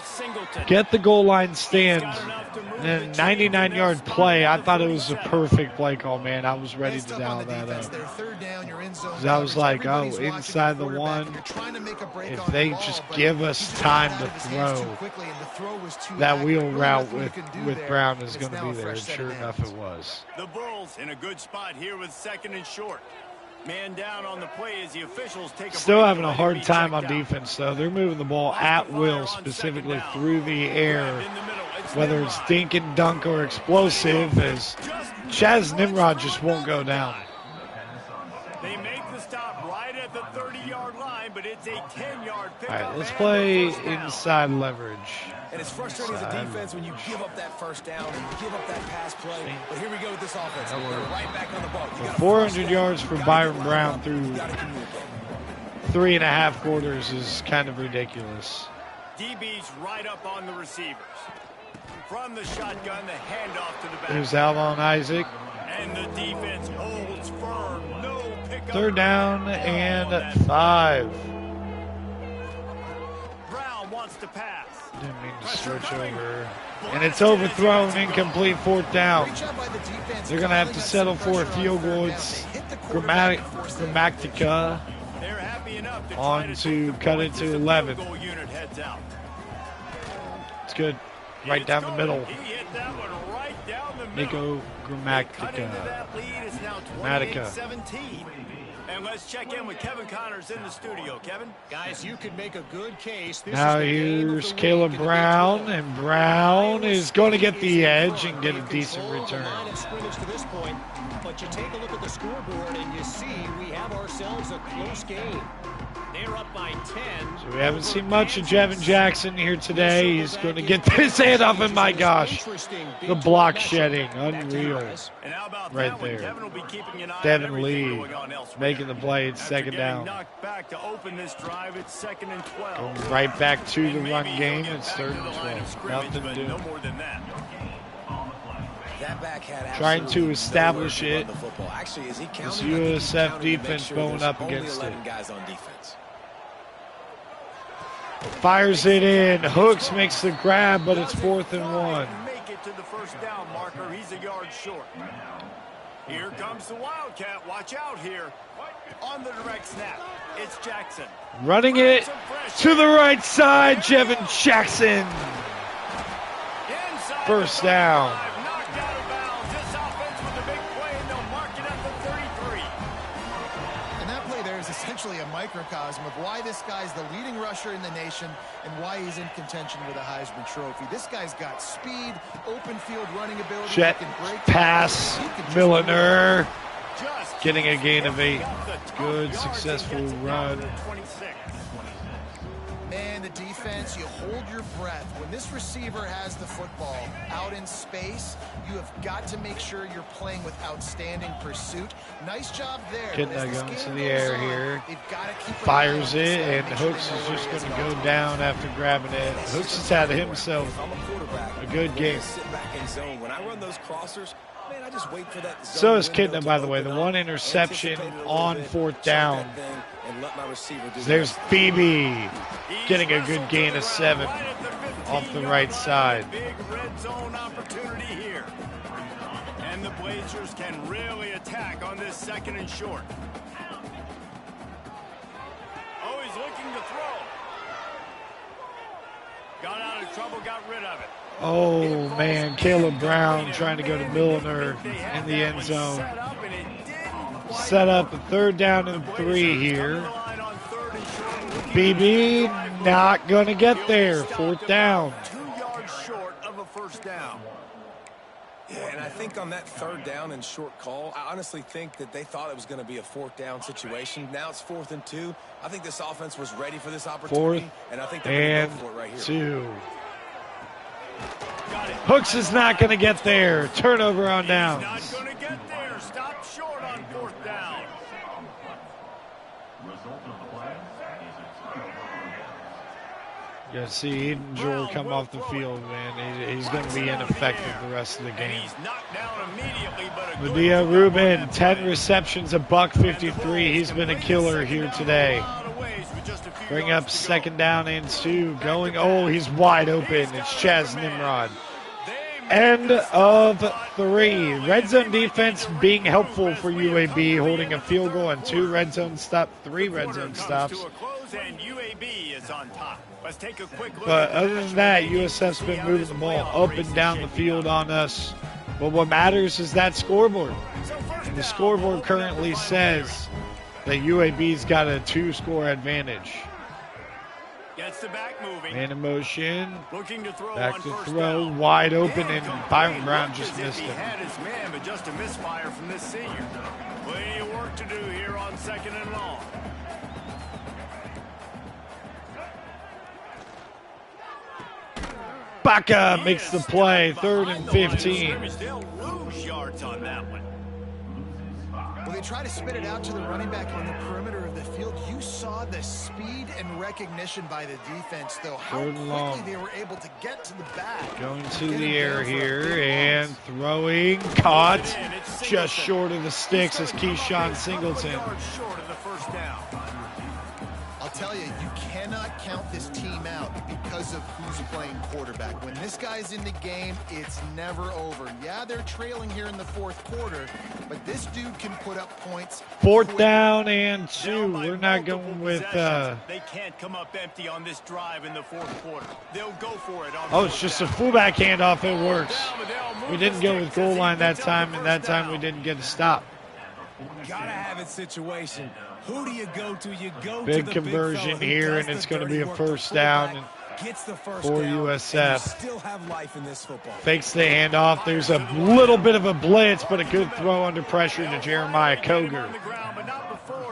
A: Get the goal line stand, and then 99-yard play. I thought it was a perfect play call, man. I was ready to dial that up. I was like, oh, inside the one. If they just give us time to throw, that wheel route with Brown is going to be there. And sure enough, it was.
B: The Bulls in a good spot here with 2nd and short. Man down on the play as the officials take a
A: Still having a hard time on defense, though. They're moving the ball at will, specifically through the air, whether it's dink and dunk or explosive, as Chaz Nimrod just won't go down.
B: They make the stop right at the 30-yard line, but it's a 10-yard pickup.
A: All right, let's play inside leverage.
D: And it's frustrating as a defense when you give up that first down and you give up that pass play. But here we go with this offense. They're right back on the ball.
A: 400 yards for Byron Brown through 3.5 quarters is kind of ridiculous.
B: DB's right up on the receivers. From the shotgun, the handoff to the back.
A: There's Alvon Isaac.
B: And the defense holds firm. No pickup.
A: 3rd down and 5.
B: Brown wants to pass.
A: Didn't mean to switch over. And it's overthrown, incomplete, 4th down. They're going to have to settle for a field goal. It's Grammatica on to cut it to 11. It's good. Right down the middle. Nico Grammatica.
B: And let's check in with Kevin Connors in the studio. Kevin?
E: Guys, you could make a good case. This
A: now
E: is the
A: here's Caleb Brown, and Brown is going to get the edge and get a decent return.
E: To this point, but you take a look at the scoreboard and you see we have ourselves a close game. They're up by 10.
A: So we haven't seen much of Jevin Jackson here today. He's going to get this hand off, and my gosh, the block shedding, unreal, right there. Devin Lee making the play. It's 2nd down. Going right back to the run game. It's 3rd and 12. Nothing to do. Trying to establish it. This USF defense going up against it. Fires it in. Hooks makes the grab, but it's 4th and 1.
B: Make it to the 1st down marker. He's a yard short. Here comes the Wildcat. Watch out here. On the direct snap, it's Jackson.
A: Running it to the right side, Jevin Jackson. 1st down.
B: Knocked out of bounds. This offense with a big play, and they'll mark it at the
C: microcosm of why this guy's the leading rusher in the nation and why he's in contention with a Heisman Trophy. This guy's got speed, open field running ability.
A: Jet pass, Milliner getting a gain of 8. Good, successful run.
C: Man, the defense, you hold your breath. When this receiver has the football out in space, you have got to make sure you're playing with outstanding pursuit. Nice job there.
A: Getting that going to the air here. Fires it, and Hooks is just going to go down after grabbing it. Hooks has had himself a good game.
D: When I run those crossers, man, I just wait for that.
A: So is Kitna, by the way. The one interception on 4th down. There's BB getting a good gain of 7 off the right side.
B: Big red zone opportunity here. And the Blazers can really attack on this 2nd and short. Oh, he's looking to throw. Got out of trouble, got rid of it.
A: Oh, man. Caleb Brown trying to go to Milliner in the end zone. Set up a 3rd down and 3 here. BB not going to get there. 4th down.
B: 2 yards short of a 1st down.
D: Yeah, and I think on that 3rd down and short call, I honestly think that they thought it was going to be a 4th down situation. Now it's 4th and 2. I think this offense was ready for this opportunity.
A: 4th
D: and I think they're going to go for it right here.
A: 2. Hooks is not going to get there. Turnover on downs.
B: Not going to get there. Stop short on 4th down.
A: You see Eden Jor come off the field, man. He's going to be ineffective the rest of the game.
B: He's knocked down immediately, but a
A: Medea Rubin, 10 receptions, $153. He's been a killer here today. Bring up 2nd down and 2. Going, oh, he's wide open. It's Chaz Nimrod. End of 3. Red zone defense being helpful for UAB, holding a field goal and 2 red zone stops, 3 red zone stops. But other than that, USF's been moving the ball up and down the field on us. But what matters is that scoreboard. And the scoreboard currently says that UAB's got a 2-score advantage.
B: Gets the back moving.
A: Man in motion.
B: Looking to throw
A: back
B: on
A: to
B: 1st
A: throw.
B: down.
A: Wide open, and Byron Brown just missed
B: He
A: him.
B: had his man, but just a misfire from this senior. Plenty of work to do here on 2nd and long.
A: Baca makes the play. 3rd and 15.
B: They'll lose yards on that one.
C: Well, they try to spit it out to the running back on the perimeter of the field. You saw the speed and recognition by the defense, though. How
A: 3rd and long.
C: quickly they were able to get to the back.
A: Going to the air here and throwing. Caught just short of the sticks as Keyshawn Singleton.
B: Short of the 1st down.
C: I'll tell you, you cannot count this team out because of who's playing quarterback. When this guy's in the game, it's never over. Yeah, they're trailing here in the 4th quarter, but this dude can put up points.
A: 4th down and 2. We're not going with...
B: They can't come up empty on this drive in the 4th quarter. They'll go for it.
A: Oh, it's just a fullback handoff. It works. We didn't go with goal line that time, and that time we didn't get a stop.
D: Gotta have it situation. Who do you go to? You go
A: big
D: to the
A: conversion
D: big
A: here, and it's going to be a 1st down for USF.
D: Still have life in this football.
A: Fakes the handoff. There's a little bit of a blitz, but a good throw under pressure to Jeremiah Koger.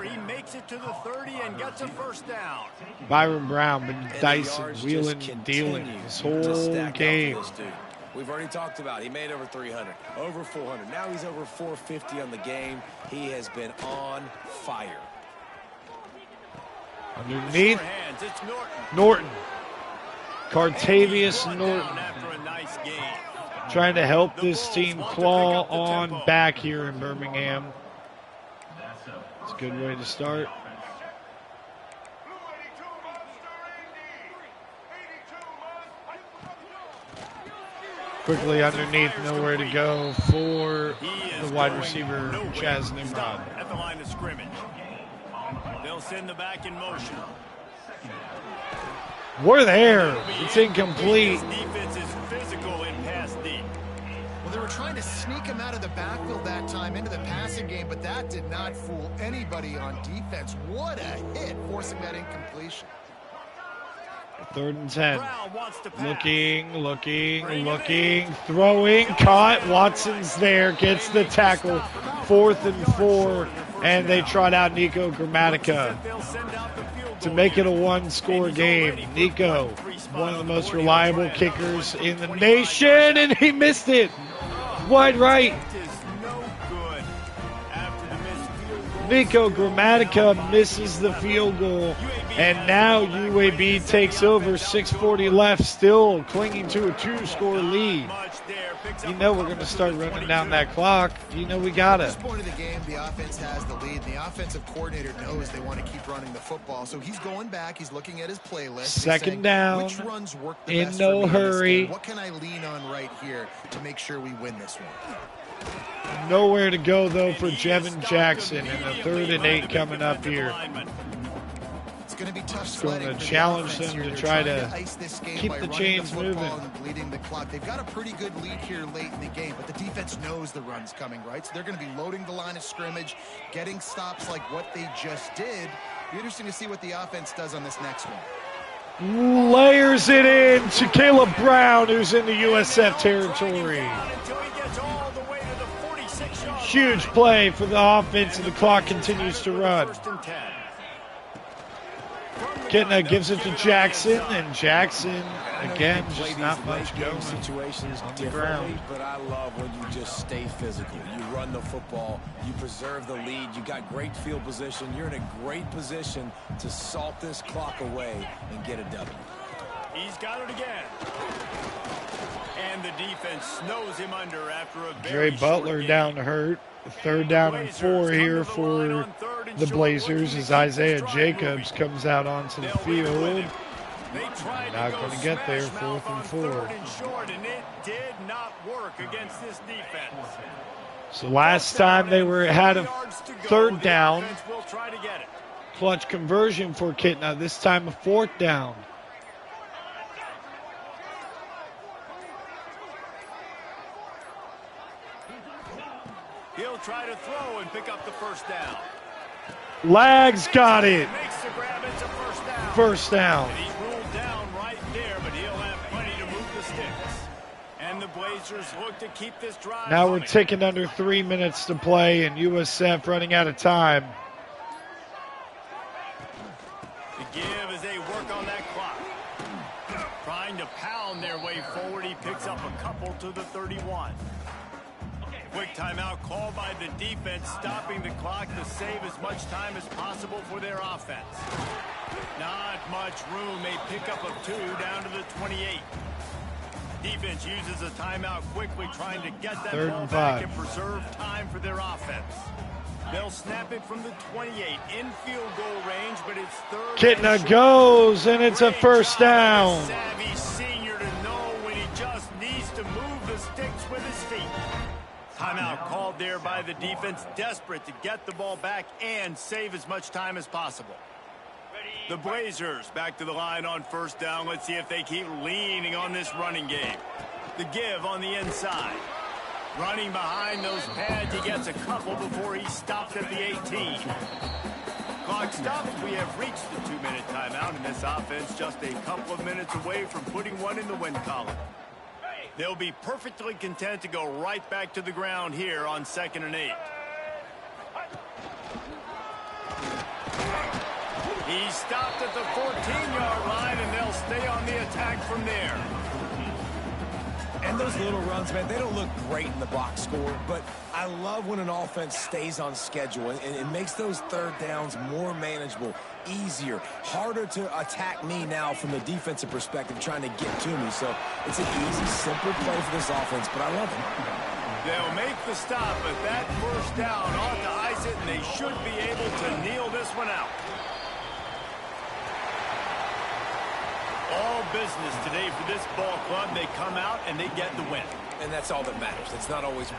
B: He makes it to the 30 and gets a 1st down.
A: Byron Brown been dicing, wheeling, dealing this whole game.
D: We've already talked about it. He made over 300, over 400. Now he's over 450 on the game. He has been on fire.
A: Underneath, Norton. Cartavius Norton. Trying to help this team claw on back here in Birmingham. It's a good way to start. Quickly underneath, nowhere to go for the wide receiver, Chaz Nimrod.
B: At the line of scrimmage. They'll send the back in motion.
A: We're there. It's incomplete.
B: Defense is physical in pass deep.
C: Well, there were were trying to sneak him out of the backfield that time into the passing game, but that did not fool anybody on defense. What a hit, forcing that incompletion.
A: 3rd and 10.
B: Brown wants to pass.
A: Looking, throwing, caught. Watson's there, gets the tackle. 4th and 4, and they trot out Nico Gramatica to make it a 1-score game. Nico, one of the most reliable kickers in the nation, and he missed it. Wide right. Nico Gramatica misses the field goal, and now UAB takes over. 6:40 left, still clinging to a 2-score lead. You know we're going to start running down that clock. You know we got
C: At
A: it.
C: this point of the game, the offense has the lead. The offensive coordinator knows they want to keep running the football, so he's going back. He's looking at his playlist.
A: Second down,
C: which runs work the
A: in
C: best
A: no
C: for me in this
A: hurry.
C: game? What can I lean on right here to make sure we win this one?
A: Nowhere to go, though, for Jevin Jackson, and a 3rd and 8 coming up here.
C: It's going to be tough
A: going
C: sledding
A: to
C: for the
A: challenge
C: offense
A: them
C: here.
A: to
C: They're
A: try
C: trying
A: to
C: ice this game
A: keep
C: by
A: the
C: running
A: chains
C: football
A: moving.
C: and bleeding the clock. They've got a pretty good lead here late in the game, but the defense knows the run's coming, right? So they're going to be loading the line of scrimmage, getting stops like what they just did. Be interesting to see what the offense does on this next one.
A: Layers it in to Caleb Brown, who's in the USF territory. Huge play for the offense, and the clock continues to run. Kitna gives it to Jackson, and Jackson, again, just not much going
D: situations
A: on the
D: differently,
A: ground.
D: but I love when you just stay physical. You run the football, you preserve the lead, you got great field position, you're in a great position to salt this clock away and get a W.
B: He's got it again. And the defense snows him under after a
A: Dre
B: very
A: Butler
B: short
A: down
B: game.
A: to hurt. 3rd down and 4 here for the Blazers as Isaiah Jacobs comes out onto the field. Not going to get there, 4th and 4.
B: And it did not work against this defense.
A: So last time they had a 3rd down.
B: The defense will try to get it.
A: Clutch conversion for Kitna, this time a 4th down.
B: He'll try to throw and pick up the 1st down.
A: Lags got it.
B: Makes the grab, it's a 1st down.
A: 1st down.
B: And he's ruled down right there, but he'll have plenty to move the sticks. And the Blazers look to keep this drive
A: Now we're
B: running.
A: ticking under 3 minutes to play, and USF running out of time.
B: The give as they work on that clock. Trying to pound their way forward. He picks up a couple to the 31. Quick timeout called by the defense, stopping the clock to save as much time as possible for their offense. Not much room. A pickup of 2 down to the 28. Defense uses a timeout quickly, trying to get that
A: 3rd
B: ball
A: and
B: back
A: 5.
B: and preserve time for their offense. They'll snap it from the 28 in field goal range, but it's 3rd and
A: Kitna
B: short.
A: goes, and it's a
B: Great
A: 1st
B: job by the
A: down.
B: savvy senior to know when he just needs to move the sticks with his feet. Timeout called there by the defense, desperate to get the ball back and save as much time as possible. The Blazers back to the line on 1st down. Let's see if they keep leaning on this running game. The give on the inside. Running behind those pads, he gets a couple before he stopped at the 18. Clock stops. We have reached the 2-minute timeout, and this offense just a couple of minutes away from putting one in the win column. They'll be perfectly content to go right back to the ground here on 2nd and 8. He stopped at the 14-yard line, and they'll stay on the attack from there.
D: And those little runs, man, they don't look great in the box score, but I love when an offense stays on schedule, and it makes those 3rd downs more manageable, easier, harder to attack me now from the defensive perspective, trying to get to me. So it's an easy, simple play for this offense, but I love it.
B: They'll make the stop, but that 1st down ought to ice it, and they should be able to kneel this one out. All business today for this ball club. They come out and they get the win.
D: And that's all that matters. It's not always...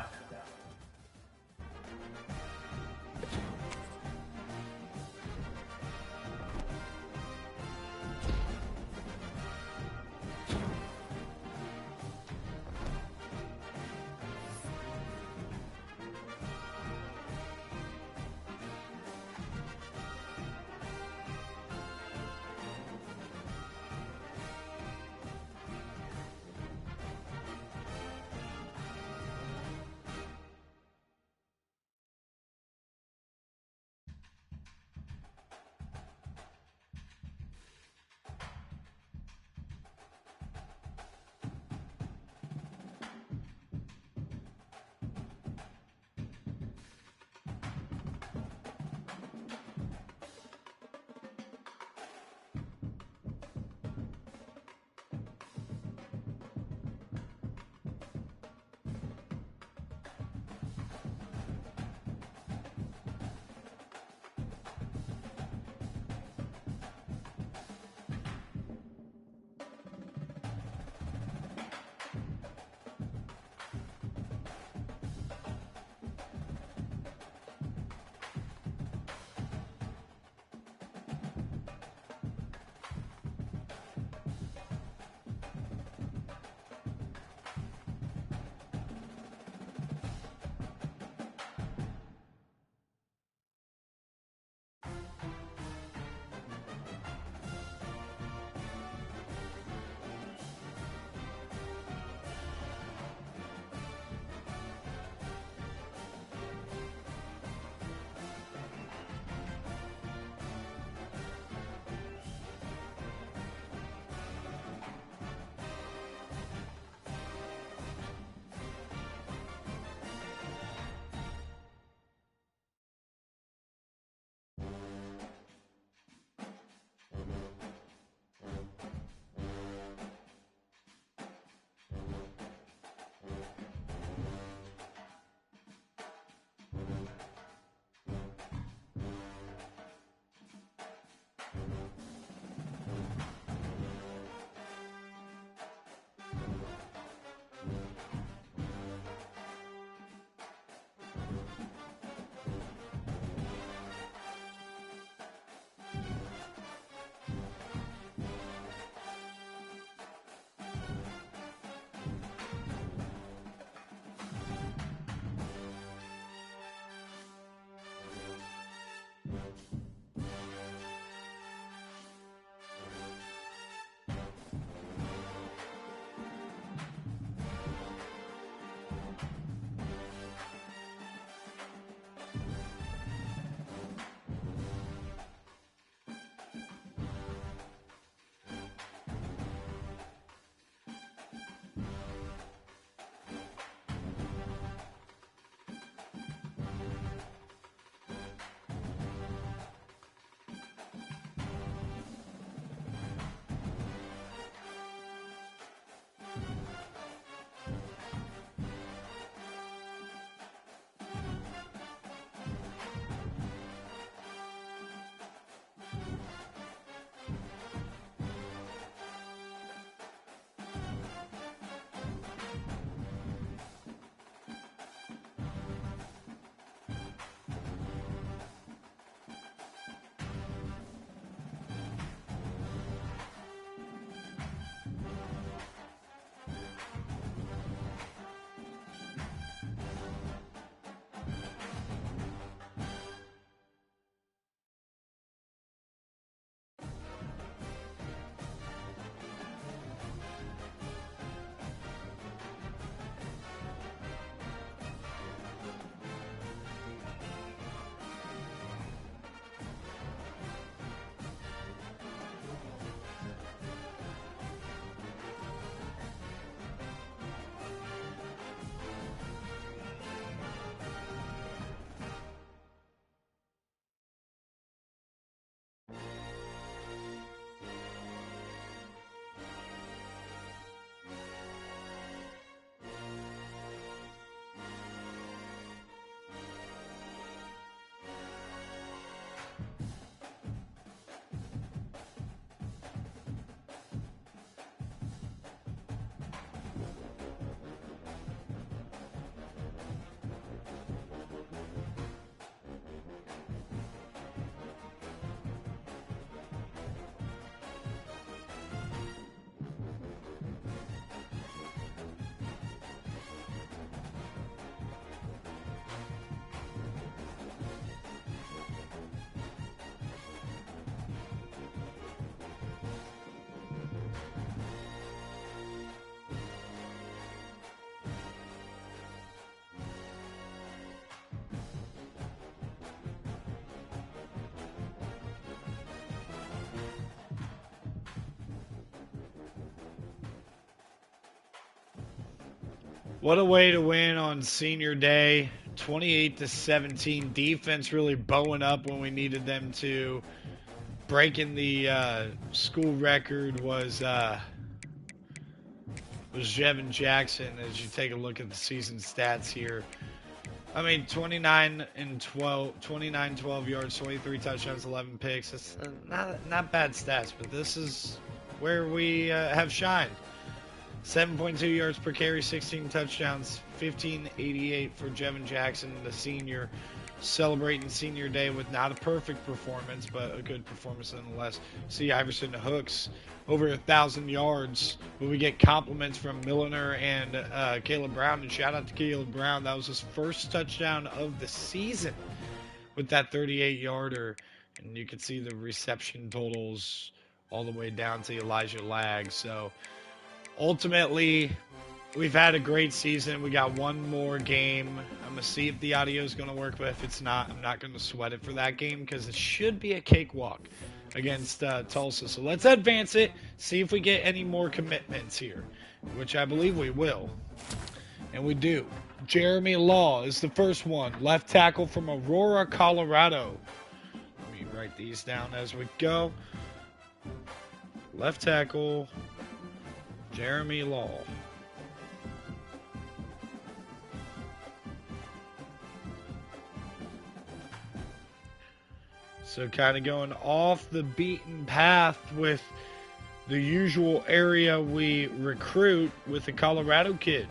A: What a way to win on senior day. 28-17. Defense really bowing up when we needed them to. Breaking the school record was Jevin Jackson. As you take a look at the season stats here, I mean 29 and 12, 29 12 yards, 23 touchdowns, 11 picks. It's not bad stats, but this is where we have shined. 7.2 yards per carry, 16 touchdowns, 1588 for Jevin Jackson, the senior, celebrating senior day with not a perfect performance, but a good performance nonetheless. See Iverson hooks over 1,000 yards, but we get compliments from Milliner and Caleb Brown. And shout out to Caleb Brown. That was his first touchdown of the season with that 38-yarder. And you can see the reception totals all the way down to Elijah Lag. So ultimately, we've had a great season. We got one more game. I'm going to see if the audio is going to work, but if it's not, I'm not going to sweat it for that game because it should be a cakewalk against Tulsa. So let's advance it, see if we get any more commitments here, which I believe we will. And we do. Jeremy Law is the first one. Left tackle from Aurora, Colorado. Let me write these down as we go. Left tackle, Jeremy Law. So kind of going off the beaten path with the usual area we recruit with the Colorado kid.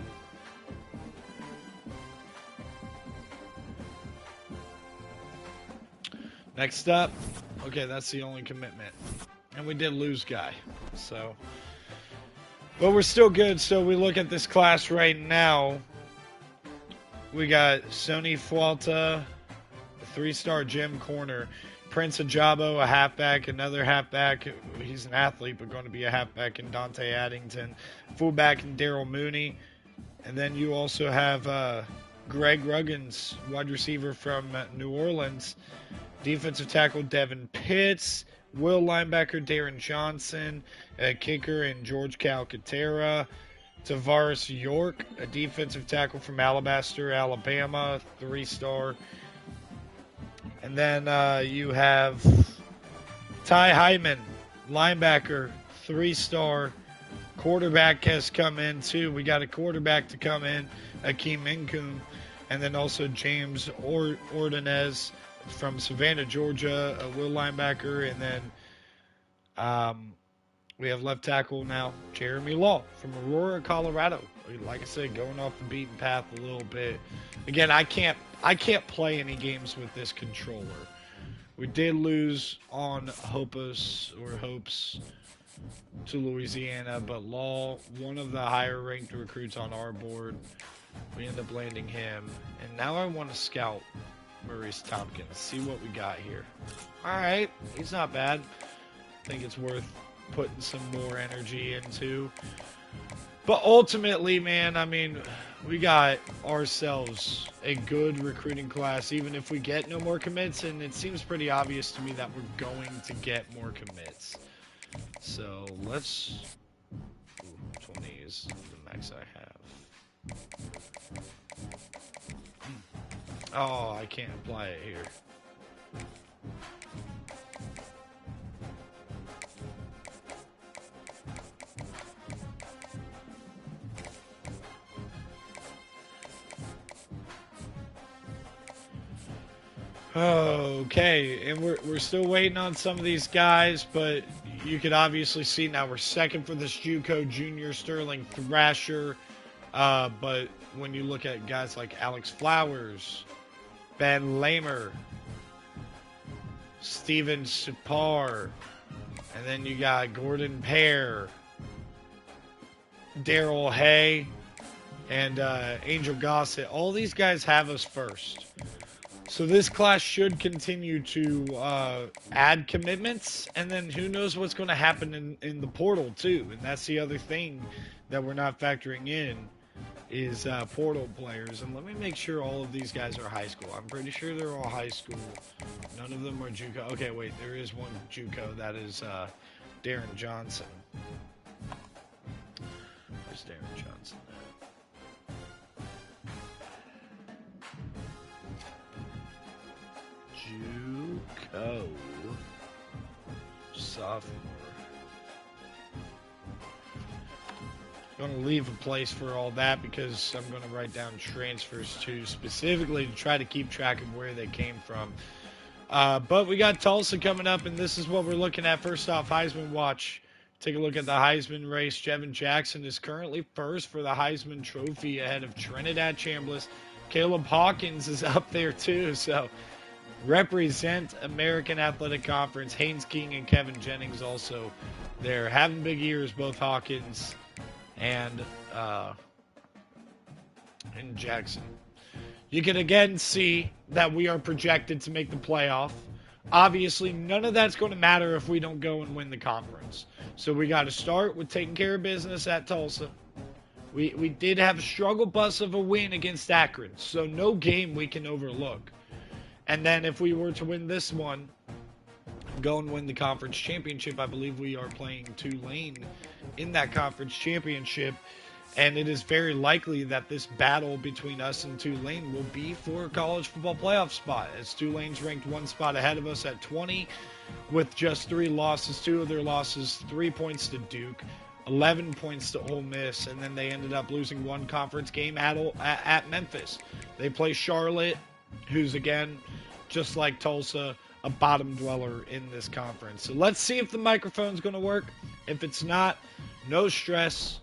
A: Next up, okay, that's the only commitment. And we did lose guy. So, but we're still good. So we look at this class right now. We got Sony Fualta, a 3-star gym corner. Prince Ajabo, a halfback, another halfback. He's an athlete, but going to be a halfback in Dante Addington. Fullback in Daryl Mooney. And then you also have Greg Ruggins, wide receiver from New Orleans. Defensive tackle Devin Pitts. Will linebacker Darren Johnson. A kicker in George Calcaterra. Tavares York, a defensive tackle from Alabaster, Alabama, 3-star. And then you have Ty Hyman, linebacker, 3-star Quarterback has come in too. We got a quarterback to come in, Akeem Incoom, and then also James Ordonez from Savannah, Georgia, a will linebacker, and then we have left tackle now, Jeremy Law from Aurora, Colorado. Like I said, going off the beaten path a little bit. Again, I can't play any games with this controller. We did lose on Hopes to Louisiana, but Law, one of the higher ranked recruits on our board, we end up landing him. And now I want to scout Maurice Tompkins, see what we got here. Alright, he's not bad. I think it's worth putting some more energy into. But ultimately, man, I mean, we got ourselves a good recruiting class, even if we get no more commits, and it seems pretty obvious to me that we're going to get more commits. So let's... Ooh, 20 is the max I have. Oh, I can't apply it here. Okay, and we're still waiting on some of these guys, but you could obviously see now we're second for this JUCO junior Sterling Thrasher. But when you look at guys like Alex Flowers, Ben Lamer, Steven Sipar, and then you got Gordon Pear, Daryl Hay, and Angel Gossett. All these guys have us first. So this class should continue to add commitments, and then who knows what's going to happen in the portal too. And that's the other thing that we're not factoring in is portal players. And let me make sure all of these guys are high school. I'm pretty sure they're all high school. None of them are JUCO. Okay, wait, there is one JUCO. That is Darren Johnson. Where's Darren Johnson? JUCO sophomore. I'm going to leave a place for all that because I'm going to write down transfers too, specifically to try to keep track of where they came from. But we got Tulsa coming up, and this is what we're looking at. First off, Heisman Watch. Take a look at the Heisman race. Jevin Jackson is currently first for the Heisman Trophy ahead of Trinidad Chambliss. Caleb Hawkins is up there too, so represent American Athletic Conference. Haynes King and Kevin Jennings also there. Having big years, both Hawkins and Jackson. You can again see that we are projected to make the playoff. Obviously, none of that's going to matter if we don't go and win the conference. So we got to start with taking care of business at Tulsa. We did have a struggle bus of a win against Akron, so no game we can overlook. And then if we were to win this one, go and win the conference championship, I believe we are playing Tulane in that conference championship. And it is very likely that this battle between us and Tulane will be for a college football playoff spot, as Tulane's ranked one spot ahead of us at 20 with just 3 losses. 2 of their losses, 3 points to Duke, 11 points to Ole Miss, and then they ended up losing one conference game at Memphis. They play Charlotte, who's, again, just like Tulsa, a bottom dweller in this conference. So let's see if the microphone's going to work. If it's not, no stress.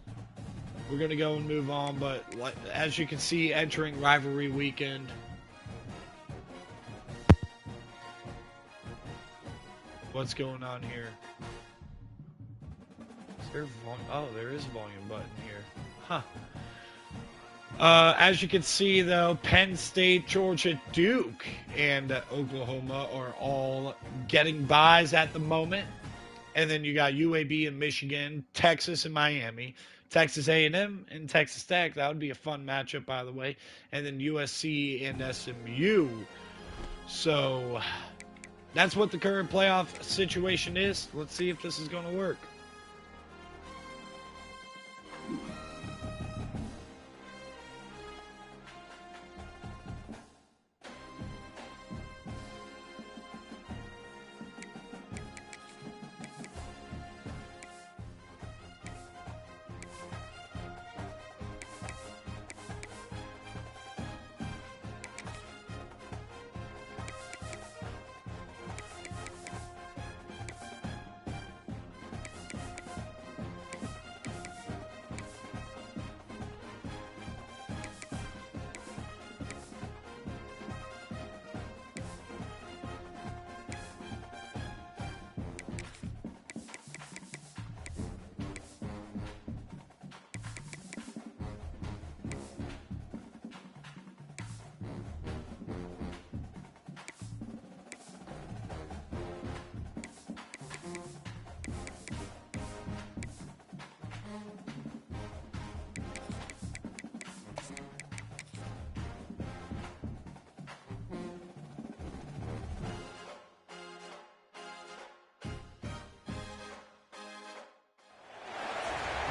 A: We're going to go and move on. But as you can see, entering rivalry weekend. What's going on here? Is there volume? Oh, there is a volume button here. Huh. As you can see, though, Penn State, Georgia, Duke, and Oklahoma are all getting buys at the moment. And then you got UAB and Michigan, Texas and Miami, Texas A&M and Texas Tech. That would be a fun matchup, by the way. And then USC and SMU. So that's what the current playoff situation is. Let's see if this is going to work.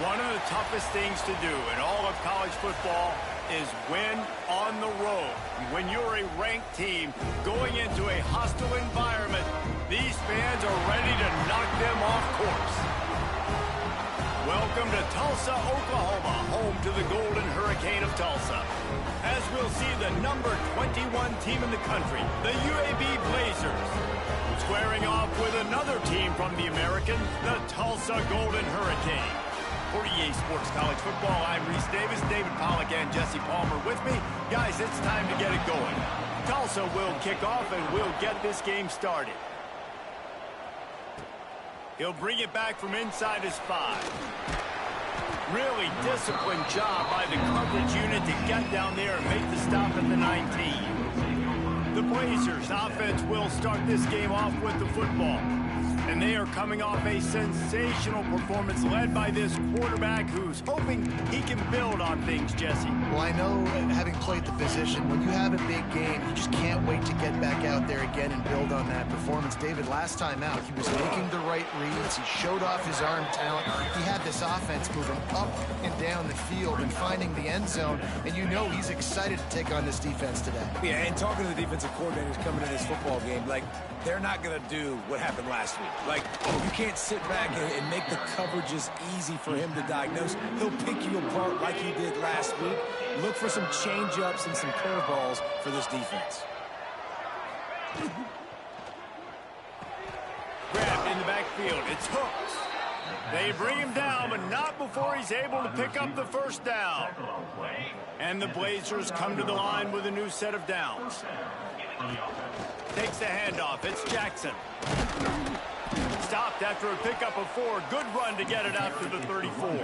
B: One of the toughest things to do in all of college football is win on the road. When you're a ranked team going into a hostile environment, these fans are ready to knock them off course. Welcome to Tulsa, Oklahoma, home to the Golden Hurricane of Tulsa. As we'll see the number 21 team in the country, the UAB Blazers, squaring off with another team from the American, the Tulsa Golden Hurricane. For EA Sports College Football, I'm Reese Davis, David Pollack, and Jesse Palmer with me. Guys, it's time to get it going. Tulsa will kick off, and we'll get this game started. He'll bring it back from inside his 5. Really disciplined job by the coverage unit to get down there and make the stop at the 19. The Blazers offense will start this game off with the football. And they are coming off a sensational performance led by this quarterback who's hoping he can build on things, Jesse.
C: Well, I know, having played the position, when you have a big game, you just can't wait to get back out there again and build on that performance. David, last time out, he was making the right reads. He showed off his arm talent. He had this offense moving up and down the field and finding the end zone. And you know he's excited to take on this defense today.
D: Yeah, and talking to the defensive coordinators coming in this football game, like, they're not going to do what happened last week. Like, you can't sit back and make the coverages easy for him to diagnose. He'll pick you apart like he did last week. Look for some change-ups and some curveballs for this defense.
B: Grabbed in the backfield. It's Hooks. They bring him down, but not before he's able to pick up the first down. And the Blazers come to the line with a new set of downs. Takes the handoff. It's Jackson. Stopped after a pickup of 4. Good run to get it out to the 34.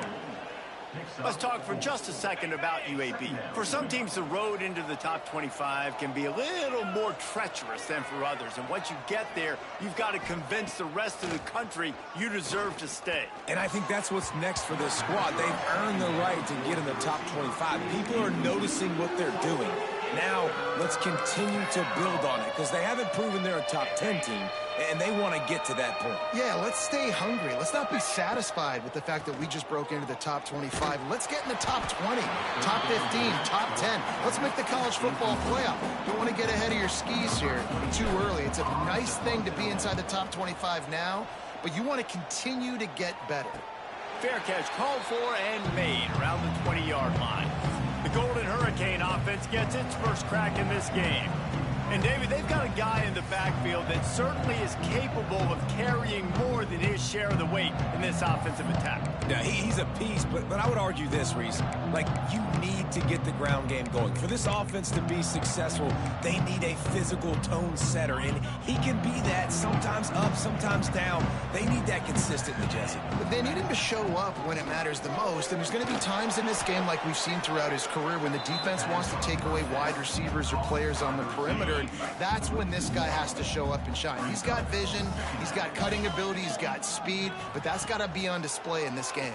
B: Let's talk for just a second about UAB. For some teams, the road into the top 25 can be a little more treacherous than for others. And once you get there, you've got to convince the rest of the country you deserve to stay.
D: And I think that's what's next for this squad. They've earned the right to get in the top 25. People are noticing what they're doing. Now, let's continue to build on it because they haven't proven they're a top 10 team, and they want to get to that point.
C: Yeah, let's stay hungry. Let's not be satisfied with the fact that we just broke into the top 25. Let's get in the top 20, top 15, top 10. Let's make the college football playoff. Don't want to get ahead of your skis here too early. It's a nice thing to be inside the top 25 now, but you want to continue to get better.
B: Fair catch called for and made around the 20-yard line. The Golden Hurricane offense gets its first crack in this game. And, David, they've got a guy in the backfield that certainly is capable of carrying more than his share of the weight in this offensive attack.
D: Yeah, he's a piece, but I would argue this, Reese. Like, you need to get the ground game going. For this offense to be successful, they need a physical tone setter, and he can be that sometimes up, sometimes down. They need that consistently, Jesse.
C: But they need him to show up when it matters the most, and there's going to be times in this game like we've seen throughout his career when the defense wants to take away wide receivers or players on the perimeter. That's when this guy has to show up and shine. He's got vision, he's got cutting ability, he's got speed, but that's got to be on display in this game.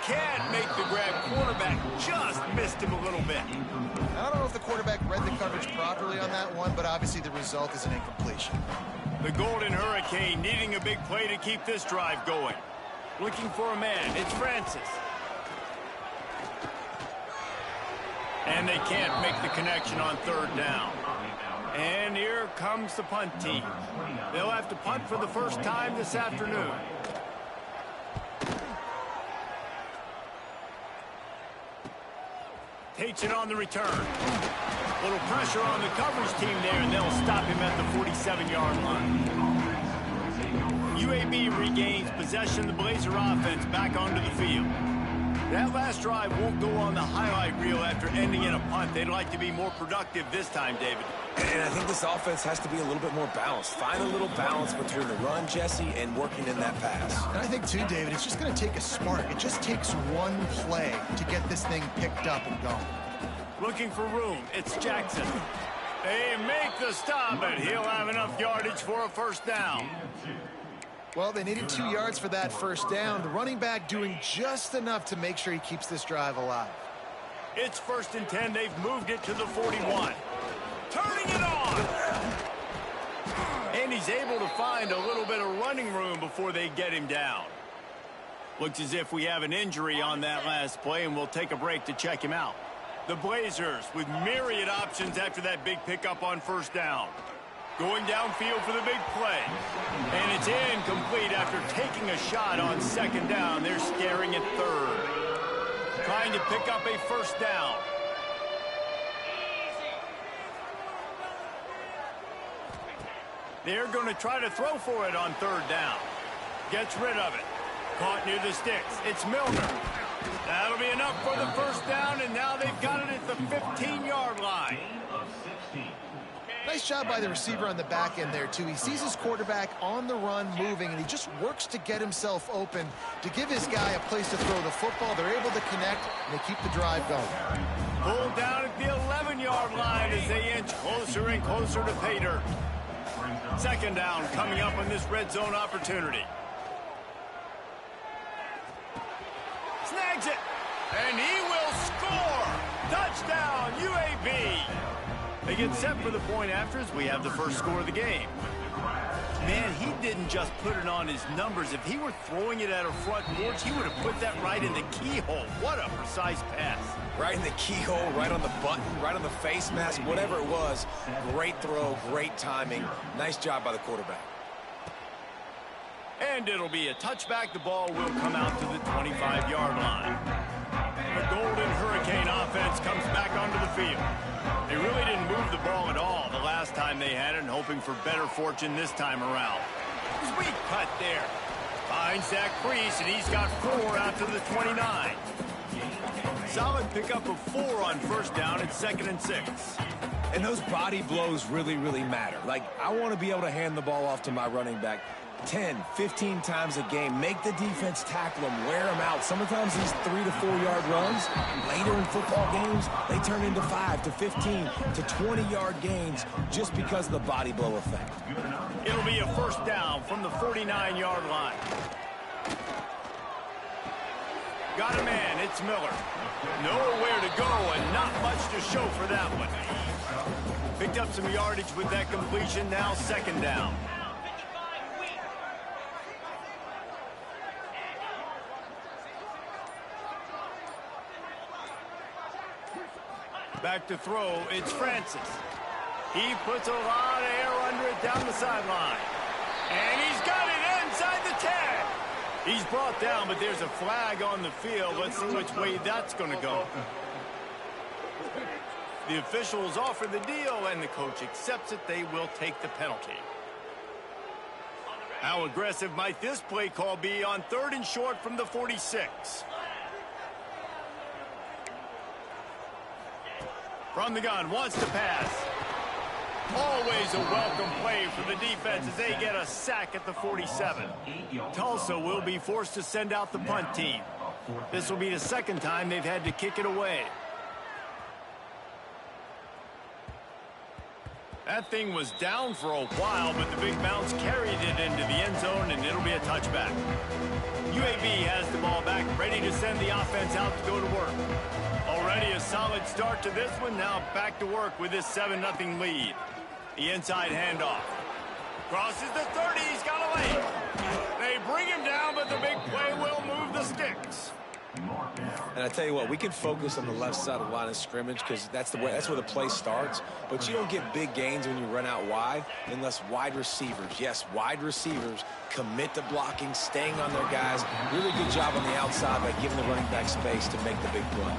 B: Can't make the grab. Quarterback just missed him a little bit.
C: I don't know if the quarterback read the coverage properly on that one, but obviously the result is an incompletion.
B: The Golden Hurricane needing a big play to keep this drive going. Looking for a man. It's Francis. And they can't make the connection on third down. And here comes the punt team. They'll have to punt for the first time this afternoon. Takes it on the return. Little pressure on the coverage team there, and they'll stop him at the 47-yard line. UAB regains possession of the Blazer offense back onto the field. That last drive won't go on the highlight reel after ending in a punt. They'd like to be more productive this time, David.
D: And I think this offense has to be a little bit more balanced. Find a little balance between the run, Jesse, and working in that pass.
C: And I think, too, David, it's just going to take a spark. It just takes one play to get this thing picked up and going.
B: Looking for room. It's Jackson. They make the stop, and he'll have enough yardage for a first down.
C: Well, they needed 2 yards for that first down. The running back doing just enough to make sure he keeps this drive alive.
B: It's 1st and 10. They've moved it to the 41. Turning it on! And he's able to find a little bit of running room before they get him down. Looks as if we have an injury on that last play, and we'll take a break to check him out. The Blazers with myriad options after that big pickup on first down. Going downfield for the big play. And it's incomplete after taking a shot on second down. They're scaring at third. Trying to pick up a first down. They're going to try to throw for it on third down. Gets rid of it. Caught near the sticks. It's Milner. That'll be enough for the first down, and now they've got it at the 15-yard line.
C: Nice job by the receiver on the back end there, too. He sees his quarterback on the run moving, and he just works to get himself open to give his guy a place to throw the football. They're able to connect, and they keep the drive going.
B: Pulled down at the 11-yard line as they inch closer and closer to pay dirt. Second down coming up on this red zone opportunity. Snags it, and he will score. Touchdown, UAB. They get set for the point after as we have the first score of the game. Man, he didn't just put it on his numbers. If he were throwing it at a front porch, he would have put that right in the keyhole. What a precise pass.
D: Right in the keyhole, right on the button, right on the face mask, whatever it was. Great throw, great timing. Nice job by the quarterback.
B: And it'll be a touchback. The ball will come out to the 25-yard line. The Golden Hurricane offense comes back onto the field. They really didn't move the ball at all the last time they had it, and hoping for better fortune this time around. Sweet cut there. Finds that crease, and he's got 4 out to the 29. Solid pickup of 4 on first down at 2nd and 6.
D: And those body blows really, really matter. Like, I want to be able to hand the ball off to my running back 10, 15 times a game. Make the defense tackle them, wear them out. Sometimes these 3 to 4 yard runs, later in football games, they turn into 5 to 15 to 20 yard gains just because of the body blow effect.
B: It'll be a first down from the 49-yard line. Got a man, it's Miller. Nowhere to go and not much to show for that one. Picked up some yardage with that completion, now second down. Back to throw, it's Francis. He puts a lot of air under it down the sideline. And he's got it inside the 10. He's brought down, but there's a flag on the field. Let's see which way that's going to go. The officials offer the deal, and the coach accepts it. They will take the penalty. How aggressive might this play call be on 3rd and short from the 46? From the gun, wants to pass. Always a welcome play for the defense as they get a sack at the 47. Tulsa will be forced to send out the punt team. This will be the second time they've had to kick it away. That thing was down for a while, but the big bounce carried it into the end zone, and it'll be a touchback. UAB has the ball back, ready to send the offense out to go to work. Already a solid start to this one. Now back to work with this 7-0 lead. The inside handoff. Crosses the 30. He's got a lane. They bring him down, but the big play will move the sticks.
D: And I tell you what, we can focus on the left side of the line of scrimmage because that's where the play starts. But you don't get big gains when you run out wide unless wide receivers, yes, wide receivers, commit to blocking, staying on their guys. Really good job on the outside by giving the running back space to make the big play.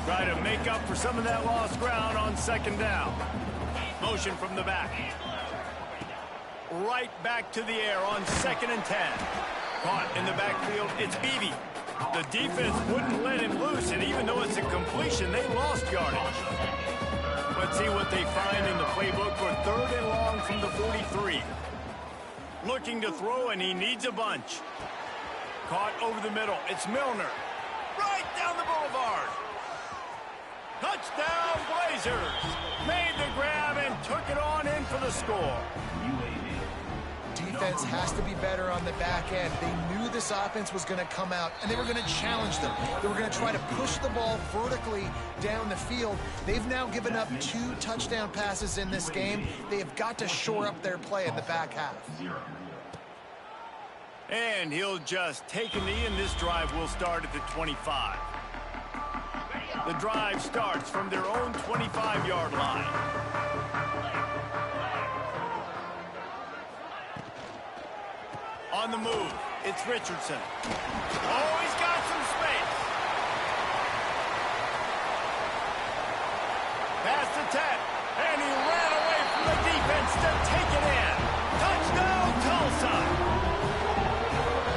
B: Try to make up for some of that lost ground on second down. Motion from the back. Right back to the air on 2nd and 10. Caught in the backfield, it's Beebe. The defense wouldn't let him loose, and even though it's a completion, they lost yardage. Let's see what they find in the playbook for 3rd and long from the 43. Looking to throw, and he needs a bunch. Caught over the middle, it's Milner. Right down the boulevard. Touchdown Blazers. Made the grab and took it on in for the score.
C: Defense has to be better on the back end. They knew this offense was going to come out, and they were going to challenge them. They were going to try to push the ball vertically down the field. They've now given up 2 touchdown passes in this game. They have got to shore up their play in the back half.
B: And he'll just take a knee, and this drive will start at the 25. The drive starts from their own 25-yard line. On the move, it's Richardson. Oh, he's got some space. Past the 10, and he ran away from the defense to take it in. Touchdown, Tulsa.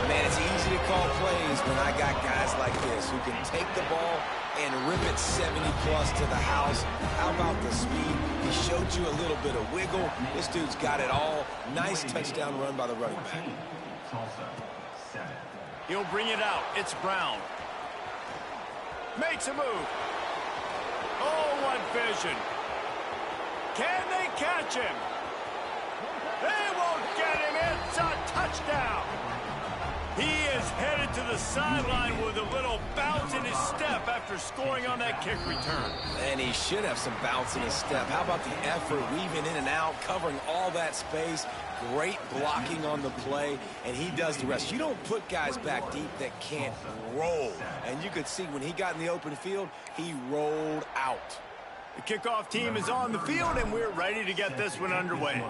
D: Man, it's easy to call plays when I got guys like this who can take the ball and rip it 70-plus to the house. How about the speed? He showed you a little bit of wiggle. This dude's got it all. Nice touchdown run by the running back.
B: He'll bring it out. It's Brown. Makes a move. Oh, what vision. Can they catch him? They won't get him. It's a touchdown. He is headed to the sideline with a little bounce in his step after scoring on that kick return.
D: And he should have some bounce in his step. How about the effort, weaving in and out, covering all that space. Great blocking on the play, and he does the rest. You don't put guys back deep that can't roll. And you could see when he got in the open field, he rolled out.
B: The kickoff team is on the field, and we're ready to get this one underway.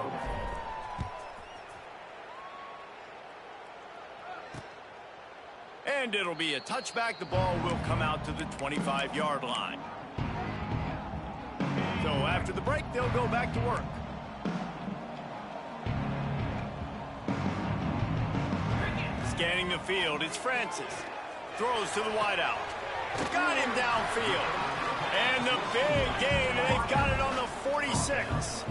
B: And it'll be a touchback. The ball will come out to the 25-yard line. So after the break, they'll go back to work. Scanning the field, it's Francis. Throws to the wideout. Got him downfield. And the big gain, and they've got it on the 46.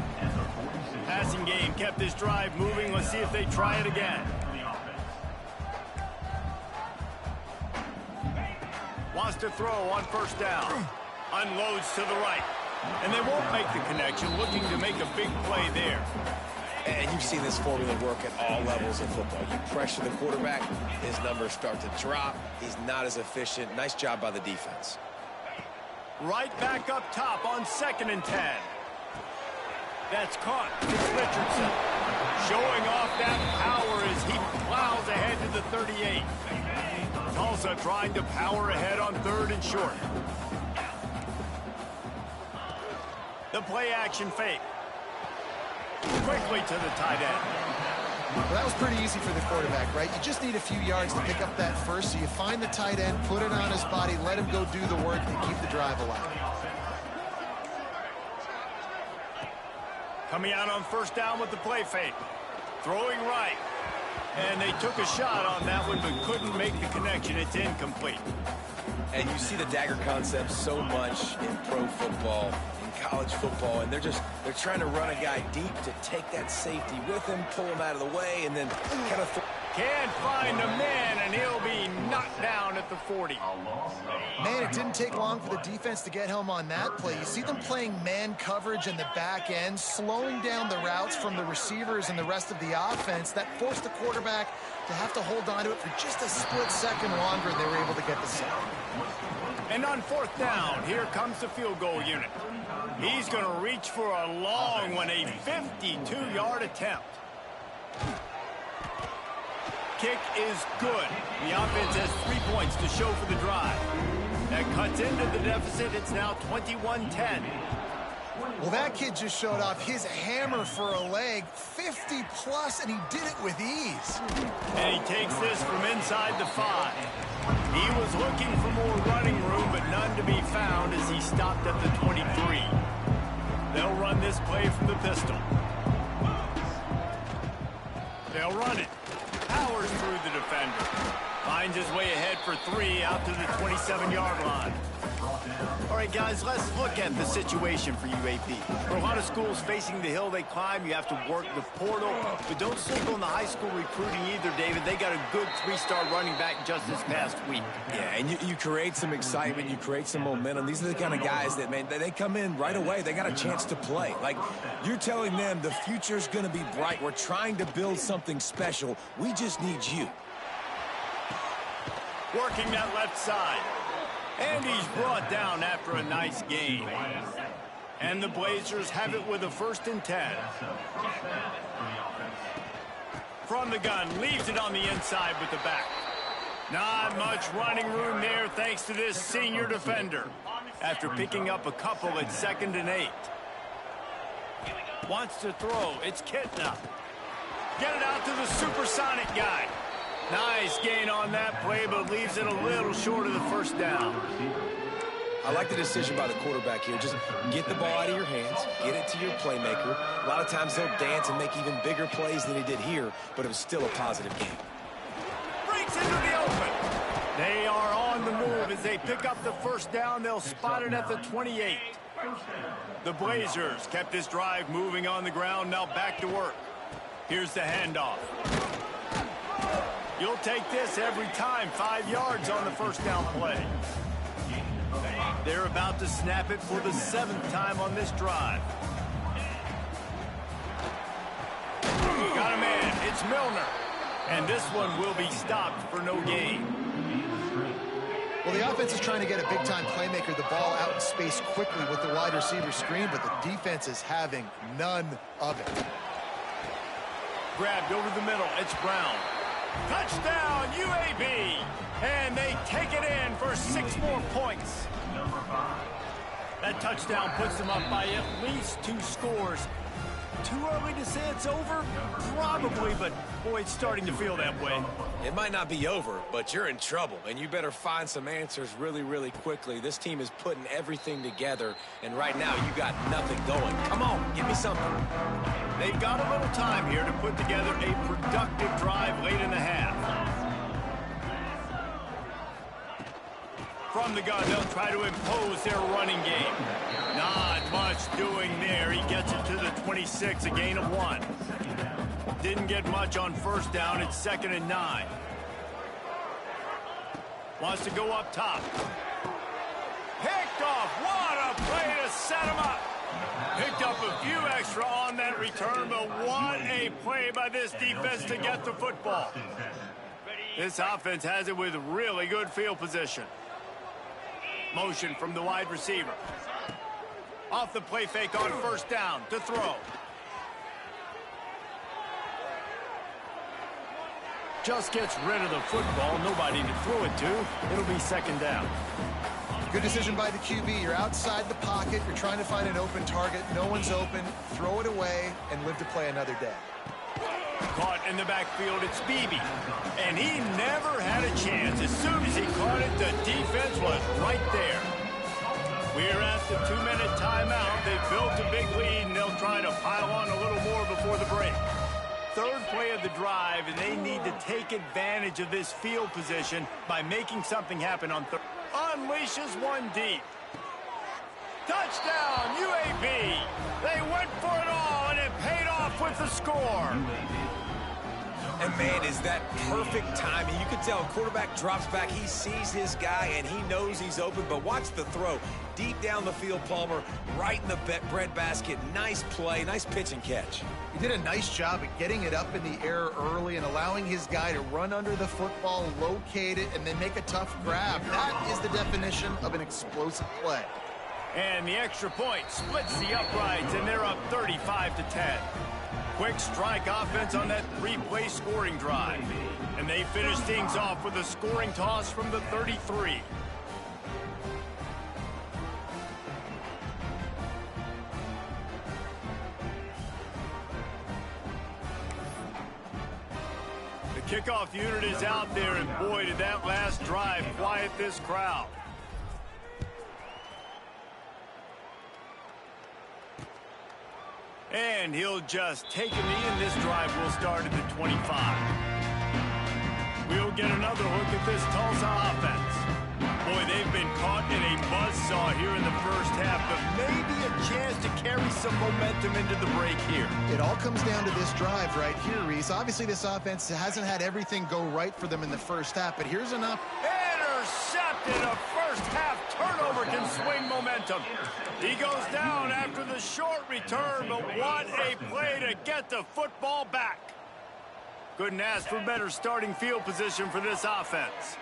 B: Passing game kept this drive moving. Let's see if they try it again. Wants to throw on first down. Unloads to the right. And they won't make the connection, looking to make a big play there.
D: And you've seen this formula work at all levels of football. You pressure the quarterback, his numbers start to drop. He's not as efficient. Nice job by the defense.
B: Right back up top on 2nd and 10. That's caught. It's Richardson. Showing off that power as he plows ahead to the 38. Tulsa trying to power ahead on 3rd and short. The play action fake. Quickly to the tight end.
C: Well, that was pretty easy for the quarterback, right? You just need a few yards to pick up that first, so you find the tight end, put it on his body, let him go do the work, and keep the drive alive.
B: Coming out on 1st down with the play fake. Throwing right. And they took a shot on that one, but couldn't make the connection. It's incomplete.
D: And you see the dagger concept so much in pro football, in college football, and they're trying to run a guy deep to take that safety with him, pull him out of the way, and then kind of...
B: Can't find a man, and he'll be knocked down at the 40.
C: Man, it didn't take long for the defense to get home on that play. You see them playing man coverage in the back end, slowing down the routes from the receivers and the rest of the offense. That forced the quarterback to have to hold on to it for just a split second longer, and they were able to get the sack.
B: And on 4th down, here comes the field goal unit. He's going to reach for a long one, a 52-yard attempt. Kick is good. The offense has 3 points to show for the drive. That cuts into the deficit. It's now 21-10.
C: Well, that kid just showed off his hammer for a leg, 50-plus, and he did it with ease.
B: And he takes this from inside the 5. He was looking for more running room, but none to be found as he stopped at the 23. They'll run this play from the pistol. They'll run it. Powers through the defender. Finds his way ahead for 3 out to the 27-yard line. All right, guys, let's look at the situation for UAB. For a lot of schools facing the hill they climb, you have to work the portal. But don't sleep on the high school recruiting either, David. They got a good 3-star running back just this past week.
D: Yeah, and you create some excitement, you create some momentum. These are the kind of guys that, man, they come in right away. They got a chance to play. Like, you're telling them the future's going to be bright. We're trying to build something special. We just need you.
B: Working that left side. And he's brought down after a nice gain. And the Blazers have it with a 1st and 10. from the gun, leaves it on the inside with the back. Not much running room there thanks to this senior defender. After picking up a couple at 2nd and 8. Wants to throw. It's Kitna. Get it out to the supersonic guy. Nice gain on that play, but leaves it a little short of the first down.
D: I like the decision by the quarterback here. Just get the ball out of your hands, get it to your playmaker. A lot of times they'll dance and make even bigger plays than he did here, but it was still a positive game.
B: Breaks into the open. They are on the move as they pick up the first down. They'll spot it at the 28. The Blazers kept this drive moving on the ground. Now back to work. Here's the handoff. You'll take this every time. 5 yards on the first down play. They're about to snap it for the 7th time on this drive. Got a man. It's Milner. And this one will be stopped for no gain.
C: Well, the offense is trying to get a big-time playmaker the ball out in space quickly with the wide receiver screen, but the defense is having none of it.
B: Grabbed over the middle. It's Brown. Touchdown, UAB. And they take it in for 6 more points. That touchdown puts them up by at least 2 scores. Too early to say it's over? Probably, but boy, it's starting to feel that way.
D: It might not be over, but you're in trouble, and you better find some answers really, really quickly. This team is putting everything together, and right now you got nothing going. Come on, give me something.
B: They've got a little time here to put together a productive drive late in the half. From the gun, they'll try to impose their running game. Not much doing there. He gets it to the 26, a gain of 1. Didn't get much on first down. It's 2nd and 9. Wants to go up top. Picked off. What a play to set him up. Picked up a few extra on that return, but what a play by this defense to get the football. This offense has it with really good field position. Motion from the wide receiver. Off the play fake on first down to throw. Just gets rid of the football. Nobody to throw it to. It'll be 2nd down.
C: Good decision by the QB. You're outside the pocket. You're trying to find an open target. No one's open. Throw it away and live to play another day.
B: Caught in the backfield, it's Beebe. And he never had a chance. As soon as he caught it, the defense was right there. We're at the 2-minute timeout. They've built a big lead, and they'll try to pile on a little more before the break. 3rd play of the drive, and they need to take advantage of this field position by making something happen on 3rd. Unleashes one deep. Touchdown, UAB. They went for it all, and it paid off with the score.
D: And, man, is that perfect timing. You can tell quarterback drops back. He sees his guy, and he knows he's open. But watch the throw. Deep down the field, Palmer, right in the breadbasket. Nice play, nice pitch and catch.
C: He did a nice job at getting it up in the air early and allowing his guy to run under the football, locate it, and then make a tough grab. That is the definition of an explosive play.
B: And the extra point splits the uprights, and they're up 35-10. Quick strike offense on that 3-play scoring drive. And they finish things off with a scoring toss from the 33. The kickoff unit is out there, and boy, did that last drive quiet this crowd. And he'll just take a knee, and this drive will start at the 25. We'll get another look at this Tulsa offense. Boy, they've been caught in a buzzsaw here in the first half, but maybe a chance to carry some momentum into the break here.
C: It all comes down to this drive right here, Reese. Obviously, this offense hasn't had everything go right for them in the first half, but here's enough.
B: Intercepted. A first half turnover can swing momentum. He goes down after the short return, but what a play to get the football back. Couldn't ask for better starting field position for this offense.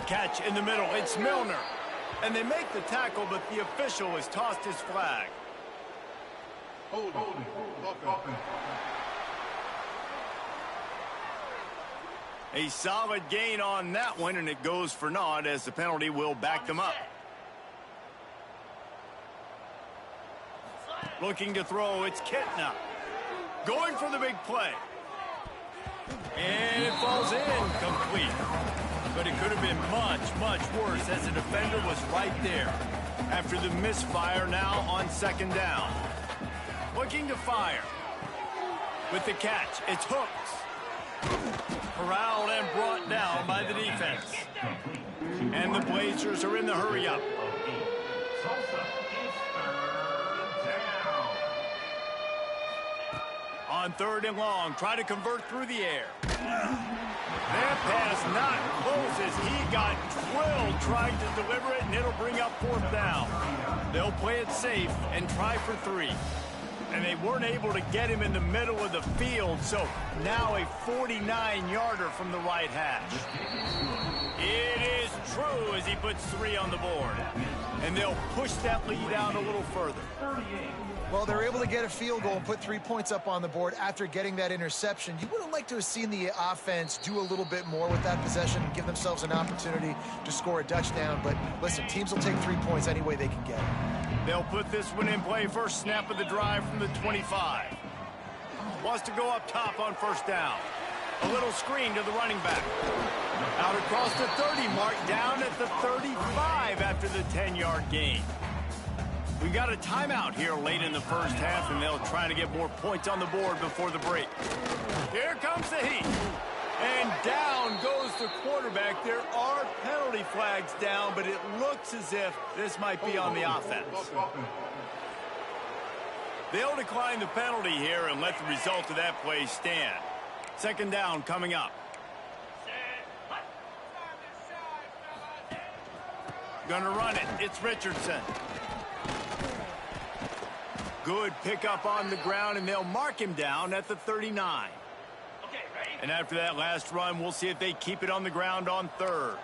B: Catch in the middle. It's Milner. And they make the tackle, but the official has tossed his flag. A solid gain on that one, and it goes for naught as the penalty will back them up. Looking to throw, it's Kitna. Going for the big play. And it falls in complete. But it could have been much, much worse as the defender was right there. After the misfire, now on second down. Looking to fire. With the catch, it's Hooks. Corralled and brought down by the defense. And the Blazers are in the hurry-up. On third and long, try to convert through the air. That pass not close as he got drilled trying to deliver it, and it'll bring up fourth down. They'll play it safe and try for 3. And they weren't able to get him in the middle of the field, so now a 49-yarder from the right hash. It is true as he puts 3 on the board. And they'll push that lead out a little further.
C: Well, they're able to get a field goal and put 3 points up on the board after getting that interception. You would have liked to have seen the offense do a little bit more with that possession and give themselves an opportunity to score a touchdown. But listen, teams will take 3 points any way they can get it.
B: They'll put this one in play. First snap of the drive from the 25. Wants to go up top on first down. A little screen to the running back. Out across the 30 mark, down at the 35 after the 10-yard gain. We got a timeout here late in the first half, and they'll try to get more points on the board before the break. Here comes the heat. And down goes the quarterback. There are penalty flags down, but it looks as if this might be on the offense. They'll decline the penalty here and let the result of that play stand. Second down coming up. Gonna run it. It's Richardson. Good pickup on the ground, and they'll mark him down at the 39. And after that last run, we'll see if they keep it on the ground on third.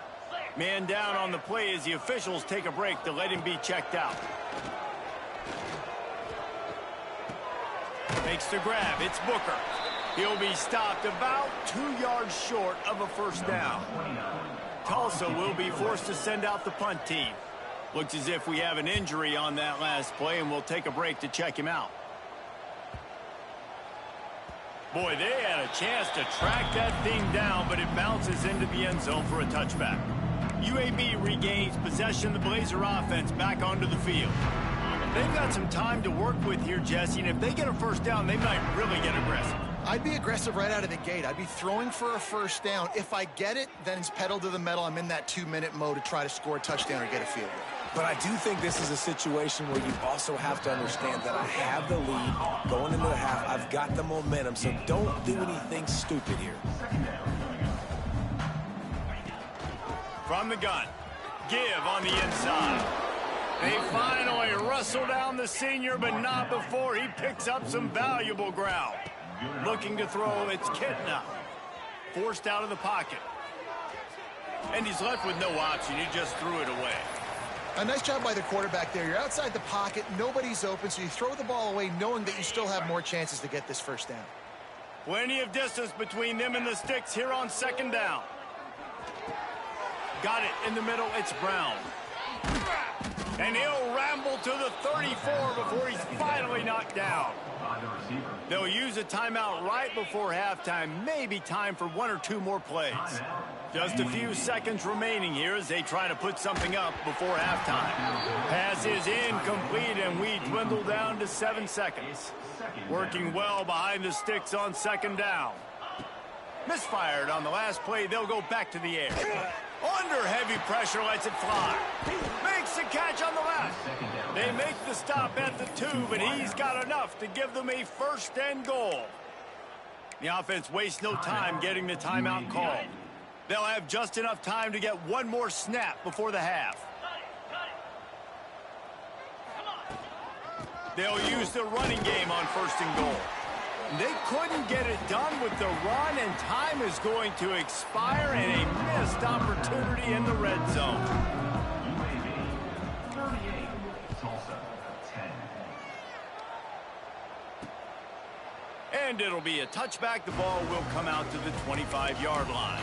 B: Man down on the play as the officials take a break to let him be checked out. Makes the grab. It's Booker. He'll be stopped about 2 yards short of a first down. Tulsa will be forced to send out the punt team. Looks as if we have an injury on that last play, and we'll take a break to check him out. Boy, they had a chance to track that thing down, but it bounces into the end zone for a touchback. UAB regains possession of the Blazer offense back onto the field. They've got some time to work with here, Jesse, and if they get a first down, they might really get aggressive.
C: I'd be aggressive right out of the gate. I'd be throwing for a first down. If I get it, then it's pedal to the metal. I'm in that 2-minute mode to try to score a touchdown or get a field goal.
D: But I do think this is a situation where you also have to understand that I have the lead going into the half. I've got the momentum, so don't do anything stupid here.
B: From the gun, give on the inside. They finally wrestle down the senior, but not before he picks up some valuable ground. Looking to throw, it's Kitna. Forced out of the pocket. And he's left with no option. He just threw it away.
C: A nice job by the quarterback there. You're outside the pocket, nobody's open, so you throw the ball away knowing that you still have more chances to get this first down.
B: Plenty of distance between them and the sticks here on second down. Got it in the middle, it's Brown. And he'll ramble to the 34 before he's finally knocked down. They'll use a timeout right before halftime. Maybe time for 1 or 2 more plays. Just a few seconds remaining here as they try to put something up before halftime. Pass is incomplete, and we dwindle down to 7 seconds. Working well behind the sticks on second down. Misfired on the last play. They'll go back to the air. Under heavy pressure, lets it fly. Makes the catch on the left. They make the stop at the 2, but he's got enough to give them a first and goal. The offense wastes no time getting the timeout called. They'll have just enough time to get one more snap before the half. They'll use the running game on first and goal. They couldn't get it done with the run, and time is going to expire, and a missed opportunity in the red zone.
F: UAB 38, Tulsa 10.
B: And it'll be a touchback. The ball will come out to the 25-yard line.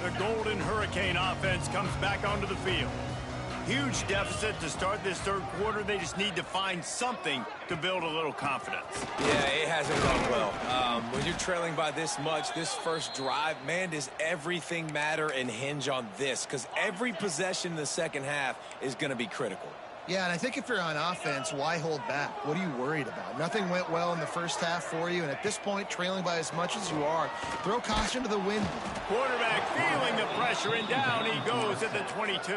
B: The Golden Hurricane offense comes back onto the field. Huge deficit to start this third quarter. They just need to find something to build a little confidence.
D: Yeah, it hasn't gone well. When you're trailing by this much, this first drive, man, does everything matter and hinge on this? Because every possession in the second half is going to be critical.
C: Yeah, and I think if you're on offense, why hold back? What are you worried about? Nothing went well in the first half for you, and at this point, trailing by as much as you are, throw caution to the wind.
B: Quarterback feeling the pressure, and down he goes at the 22.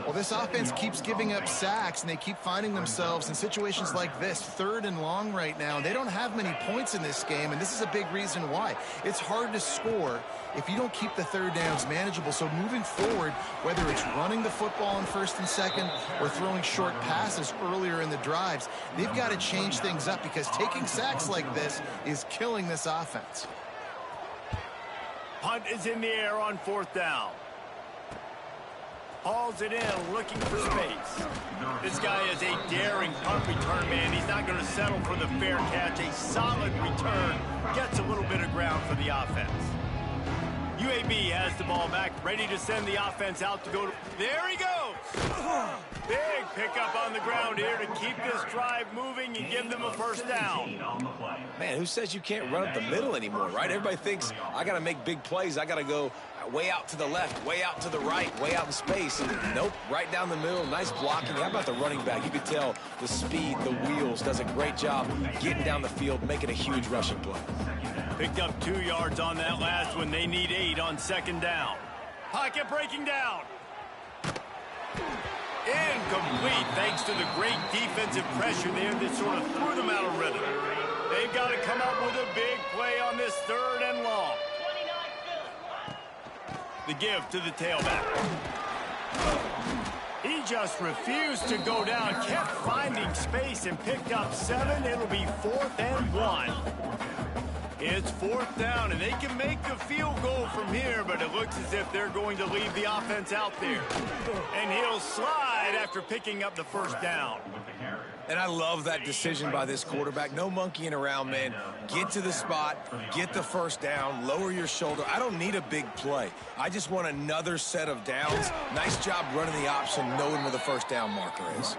C: Well, this offense keeps giving up sacks, and they keep finding themselves in situations like this, 3rd and long right now. They don't have many points in this game, and this is a big reason why. It's hard to score if you don't keep the third downs manageable. So moving forward, whether it's running the football in 1st and 2nd or throwing short passes earlier in the drives, they've got to change things up because taking sacks like this is killing this offense.
B: Punt is in the air on 4th down. Hauls it in, looking for space. This guy is a daring punt return man. He's not going to settle for the fair catch. A solid return gets a little bit of ground for the offense. UAB has the ball back, ready to send the offense out to go to... There he goes! Big pickup on the ground here to keep this drive moving and give them a first down.
D: Man, who says you can't run up the middle anymore, right? Everybody thinks, I got to make big plays. I got to go way out to the left, way out to the right, way out in space. Nope, right down the middle, nice blocking. How about the running back? You could tell the speed, the wheels, does a great job getting down the field, making a huge rushing play.
B: Picked up 2 yards on that last one. They need 8 on 2nd down. Pocket breaking down. Incomplete, thanks to the great defensive pressure there that sort of threw them out of rhythm. They've got to come up with a big play on this 3rd and long. The give to the tailback. He just refused to go down, kept finding space and picked up 7. It'll be 4th and 1. It's 4th down, and they can make the field goal from here, but it looks as if they're going to leave the offense out there. And he'll slide after picking up the first down.
D: And I love that decision by this quarterback. No monkeying around, man. Get to the spot, get the first down, lower your shoulder. I don't need a big play. I just want another set of downs. Nice job running the option, knowing where the first down marker is.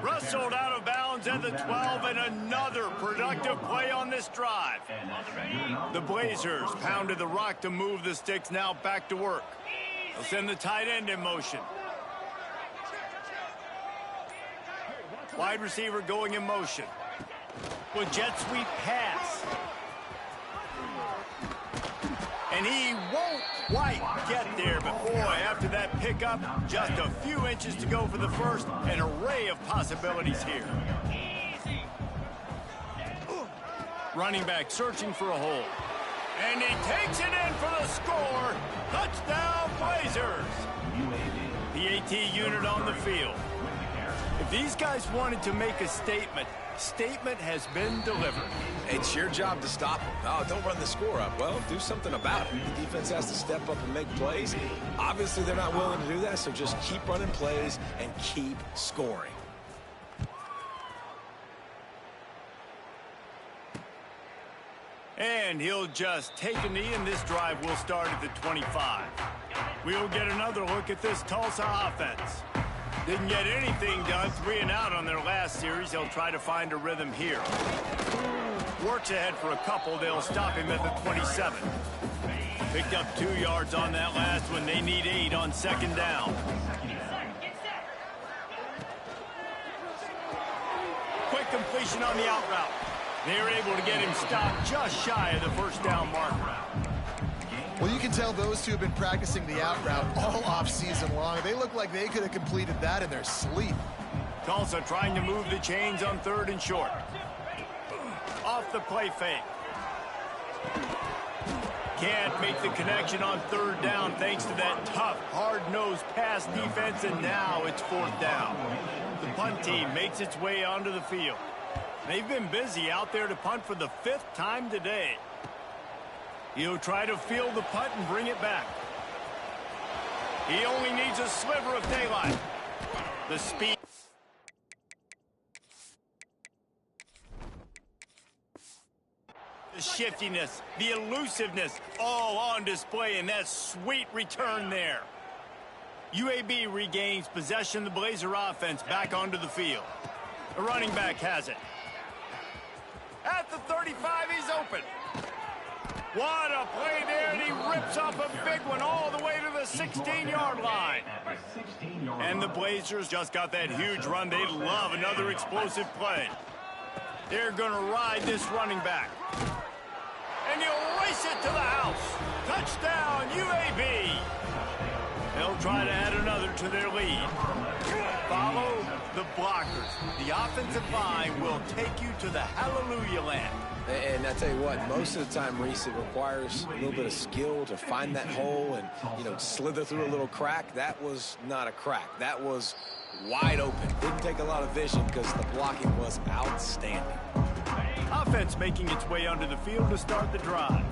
B: Rustled out of bounds at the 12, and another productive play on this drive. The Blazers pounded the rock to move the sticks, now back to work. They'll send the tight end in motion. Wide receiver going in motion. With jet sweep pass. And he won't quite get there, but boy, after that pickup, just a few inches to go for the first. An array of possibilities here. Running back searching for a hole. And he takes it in for the score. Touchdown, Blazers. The AT unit on the field. If these guys wanted to make a statement, statement has been delivered.
D: It's your job to stop them. Oh, don't run the score up. Well, do something about it. The defense has to step up and make plays. Obviously, they're not willing to do that, so just keep running plays and keep scoring.
B: And he'll just take a knee, and this drive will start at the 25. We'll get another look at this Tulsa offense. Didn't get anything done, 3 and out on their last series. They'll try to find a rhythm here. Works ahead for a couple. They'll stop him at the 27. Picked up 2 yards on that last one. They need 8 on 2nd down. Quick completion on the out route. They were able to get him stopped just shy of the first down marker.
C: Well, you can tell those two have been practicing the out route all off-season long. They look like they could have completed that in their sleep.
B: Tulsa trying to move the chains on 3rd and short. Off the play fake. Can't make the connection on 3rd down thanks to that tough, hard-nosed pass defense, and now it's 4th down. The punt team makes its way onto the field. They've been busy out there to punt for the 5th time today. He'll try to field the punt and bring it back. He only needs a sliver of daylight. The speed. The shiftiness, the elusiveness, all on display in that sweet return there. UAB regains possession of the Blazer offense back onto the field. The running back has it. At the 35, he's open. What a play there, and he rips off a big one all the way to the 16-yard line. And the Blazers just got that huge run. They love another explosive play. They're going to ride this running back. And he'll race it to the house. Touchdown, UAB. They'll try to add another to their lead. Follow the blockers. The offensive line will take you to the hallelujah land.
D: And I tell you what, most of the time, Reese, it requires a little bit of skill to find that hole and, slither through a little crack. That was not a crack. That was wide open. Didn't take a lot of vision because the blocking was outstanding.
B: Offense making its way onto the field to start the drive.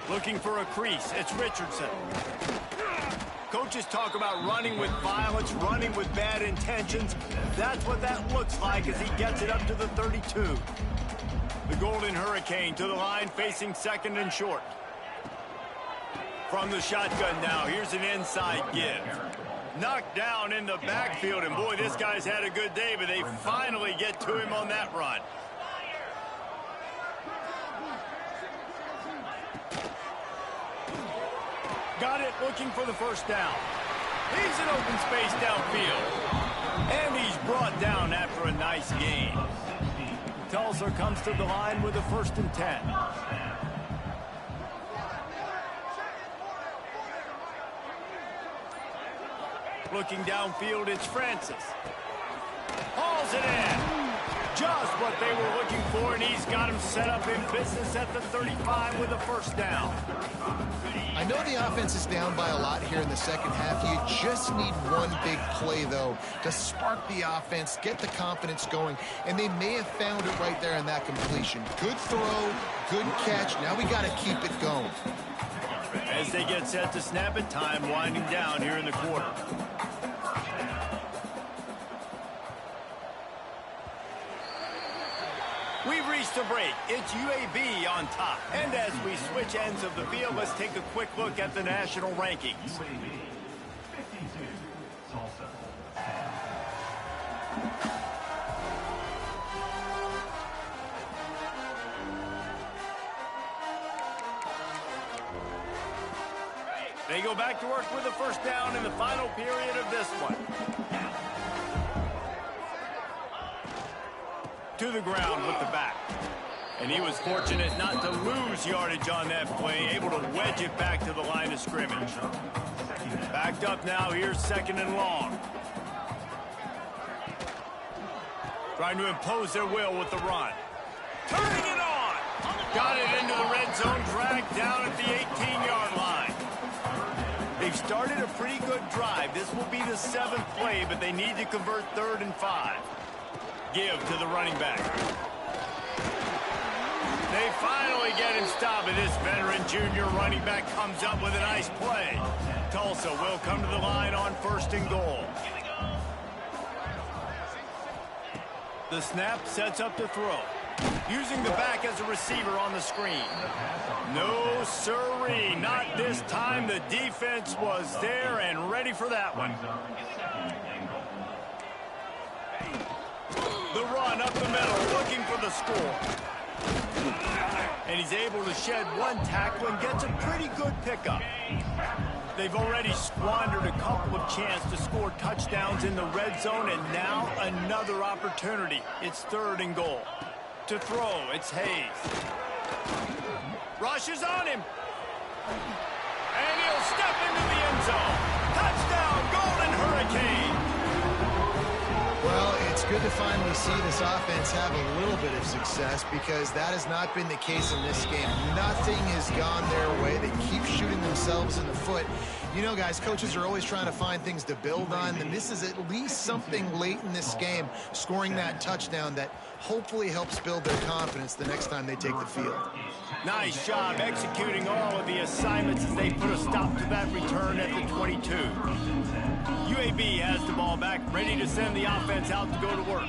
B: Looking for a crease. It's Richardson. Coaches talk about running with violence, running with bad intentions. That's what that looks like as he gets it up to the 32. The Golden Hurricane to the line, facing second and short. From the shotgun now, here's an inside give. Knocked down in the backfield, and boy, this guy's had a good day, but they finally get to him on that run. Got it, looking for the first down. He's in open space downfield. And he's brought down after a nice gain. Tulsa comes to the line with a 1st and 10. Looking downfield, it's Francis. Hauls it in. Just what they were looking for, and he's got him set up in business at the 35 with a 1st down.
C: I know the offense is down by a lot here in the second half. You just need one big play, though, to spark the offense, get the confidence going, and they may have found it right there in that completion. Good throw, good catch. Now we got to keep it going.
B: As they get set to snap it, time winding down here in the quarter. We've reached a break. It's UAB on top. And as we switch ends of the field, let's take a quick look at the national rankings.
F: UAB, 52, Tulsa, 10.
B: They go back to work with a 1st down in the final period of this one. To the ground with the back. And he was fortunate not to lose yardage on that play, able to wedge it back to the line of scrimmage. Backed up now, here's 2nd and long. Trying to impose their will with the run. Turning it on! Got it into the red zone, dragged down at the 18-yard line. They've started a pretty good drive. This will be the 7th play, but they need to convert 3rd and 5. Give to the running back. They finally get him stopped, and this veteran junior running back comes up with a nice play. Tulsa will come to the line on 1st and goal. The snap sets up the throw. Using the back as a receiver on the screen. No sirree, not this time. The defense was there and ready for that one. The run up the middle, looking for the score. And he's able to shed one tackle and gets a pretty good pickup. They've already squandered a couple of chances to score touchdowns in the red zone, and now another opportunity. It's 3rd and goal. To throw, it's Hayes. Rushes on him. And he'll step into the end zone. Touchdown, Golden Hurricane.
C: Well, it's good to finally see this offense have a little bit of success, because that has not been the case in this game. Nothing has gone their way. They keep shooting themselves in the foot. You know, guys, coaches are always trying to find things to build on, and this is at least something late in this game, scoring that touchdown that hopefully helps build their confidence the next time they take the field.
B: Nice job executing all of the assignments as they put a stop to that return at the 22. UAB has the ball back, ready to send the offense out to go to work.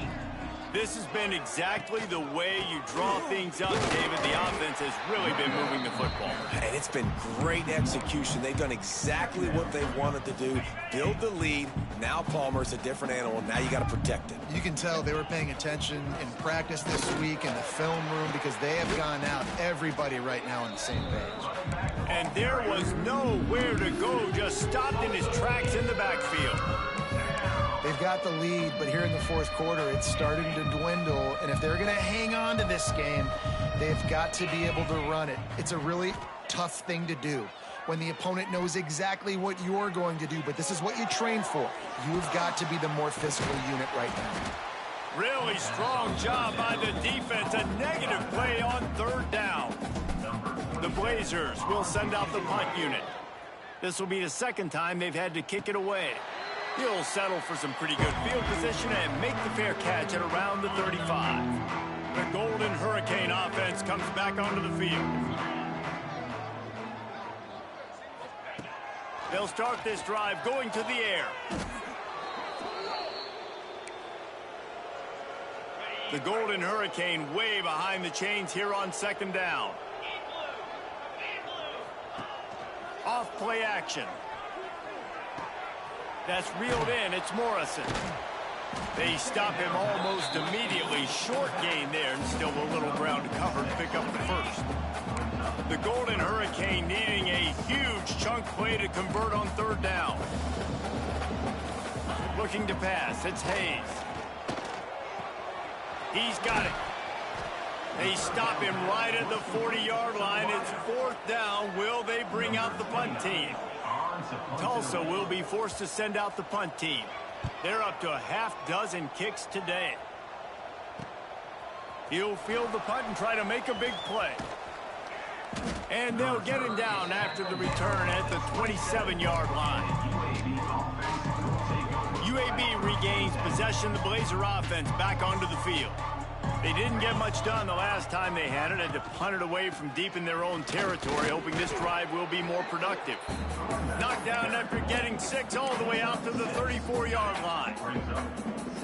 B: This has been exactly the way you draw things up, David. The offense has really been moving the football.
D: And it's been great execution. They've done exactly what they wanted to do. Build the lead. Now Palmer's a different animal. Now you got to protect it.
C: You can tell they were paying attention in practice this week in the film room because they have gone out, everybody right now on the same page.
B: And there was nowhere to go, just stopped in his tracks in the backfield.
C: They've got the lead, but here in the fourth quarter, it's starting to dwindle. And if they're going to hang on to this game, they've got to be able to run it. It's a really tough thing to do when the opponent knows exactly what you're going to do, but this is what you train for. You've got to be the more physical unit right now.
B: Really strong job by the defense. A negative play on third down. The Blazers will send out the punt unit. This will be the second time they've had to kick it away. He'll settle for some pretty good field position and make the fair catch at around the 35. The Golden Hurricane offense comes back onto the field. They'll start this drive going to the air. The Golden Hurricane way behind the chains here on second down. Off play action. That's reeled in. It's Morrison. They stop him almost immediately. Short gain there, and still a little ground to cover to pick up the first. The Golden Hurricane needing a huge chunk play to convert on third down. Looking to pass. It's Hayes. He's got it. They stop him right at the 40-yard line. It's fourth down. Will they bring out the punt team? Tulsa will be forced to send out the punt team. They're up to a half-dozen kicks today. He'll field the punt and try to make a big play. And they'll get him down after the return at the 27-yard line. UAB regains possession. The Blazer offense back onto the field. They didn't get much done the last time they had it. Had to punt it away from deep in their own territory, hoping this drive will be more productive. Knocked down after getting 6 all the way out to the 34-yard line.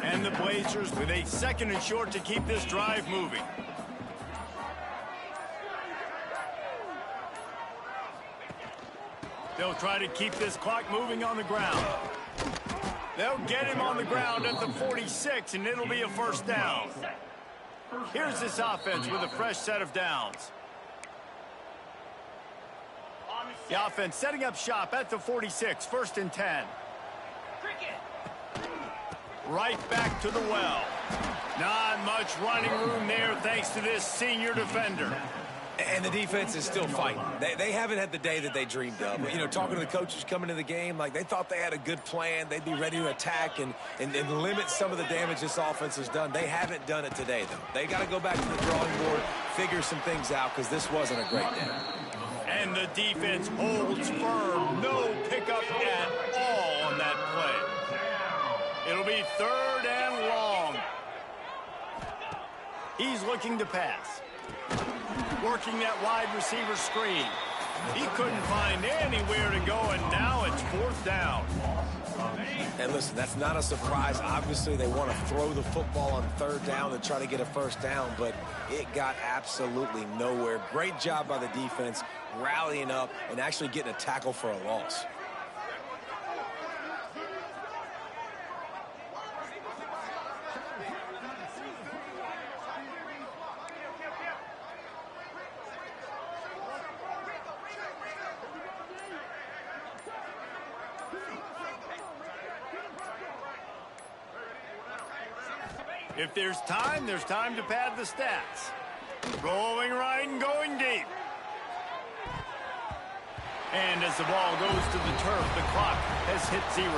B: And the Blazers with a second and short to keep this drive moving. They'll try to keep this clock moving on the ground. They'll get him on the ground at the 46, and it'll be a first down. Here's this offense with a fresh set of downs. The offense setting up shop at the 46, first and 10. Right back to the well. Not much running room there thanks to this senior defender.
D: And the defense is still fighting. They haven't had the day that they dreamed of. You know, talking to the coaches coming into the game, like they thought they had a good plan. They'd be ready to attack and limit some of the damage this offense has done. They haven't done it today, though. They got to go back to the drawing board, figure some things out, because this wasn't a great day.
B: And the defense holds firm. No pickup at all on that play. It'll be third and long. He's looking to pass. Working that wide receiver screen. He couldn't find anywhere to go, and now it's fourth down.
D: And listen, that's not a surprise. Obviously, they want to throw the football on third down and try to get a first down, but it got absolutely nowhere. Great job by the defense, rallying up and actually getting a tackle for a loss.
B: If there's time to pad the stats. Rolling right and going deep. And as the ball goes to the turf, the clock has hit 0.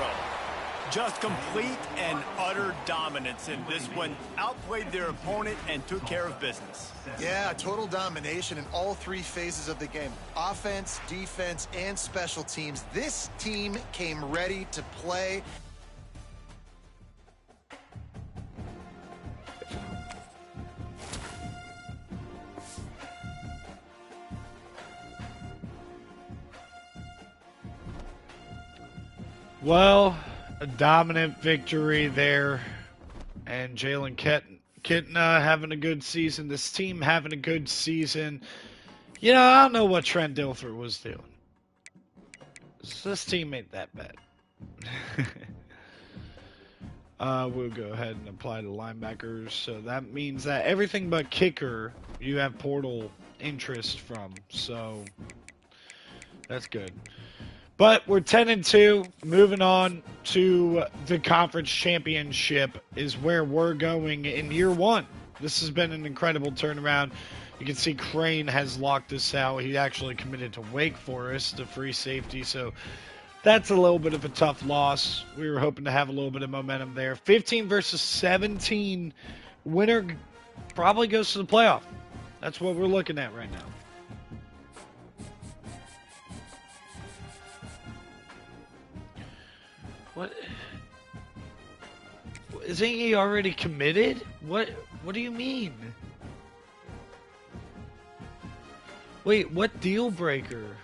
B: Just complete and utter dominance in this one. Outplayed their opponent and took care of business.
C: Yeah, total domination in all 3 phases of the game. Offense, defense, and special teams. This team came ready to play.
A: Well, a dominant victory there, and Jalen Kitna having a good season. This team having a good season. You know, I don't know what Trent Dilfer was doing. This team ain't that bad. We'll go ahead and apply to linebackers. So that means that everything but kicker you have portal interest from. So that's good. But we're 10-2. Moving on to the conference championship is where we're going in year one. This has been an incredible turnaround. You can see Crane has locked us out. He actually committed to Wake Forest, a free safety. So that's a little bit of a tough loss. We were hoping to have a little bit of momentum there. 15 versus 17. Winner probably goes to the playoff. That's what we're looking at right now. What? Isn't he already committed? What do you mean? Wait, what deal breaker?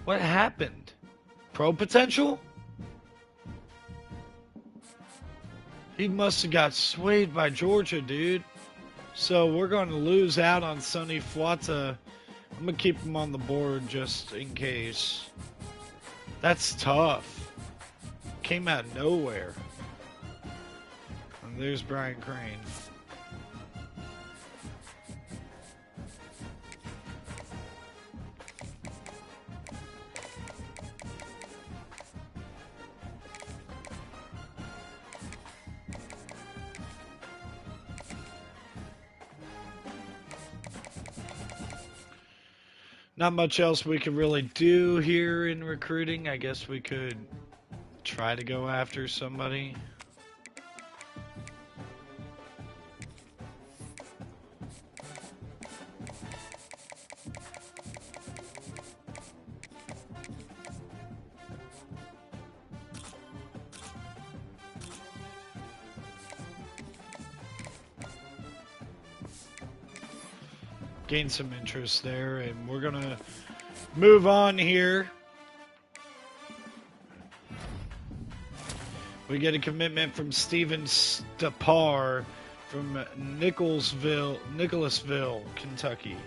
A: What happened? Pro potential? He must have got swayed by Georgia, dude. So we're going to lose out on Sonny Fuata. I'm going to keep him on the board just in case. That's tough. Came out of nowhere. And there's Brian Crane. Not much else we could really do here in recruiting. I guess we could try to go after somebody. Gain some interest there, and we're gonna move on here. We get a commitment from Steven Stapar from Nicholasville, Kentucky.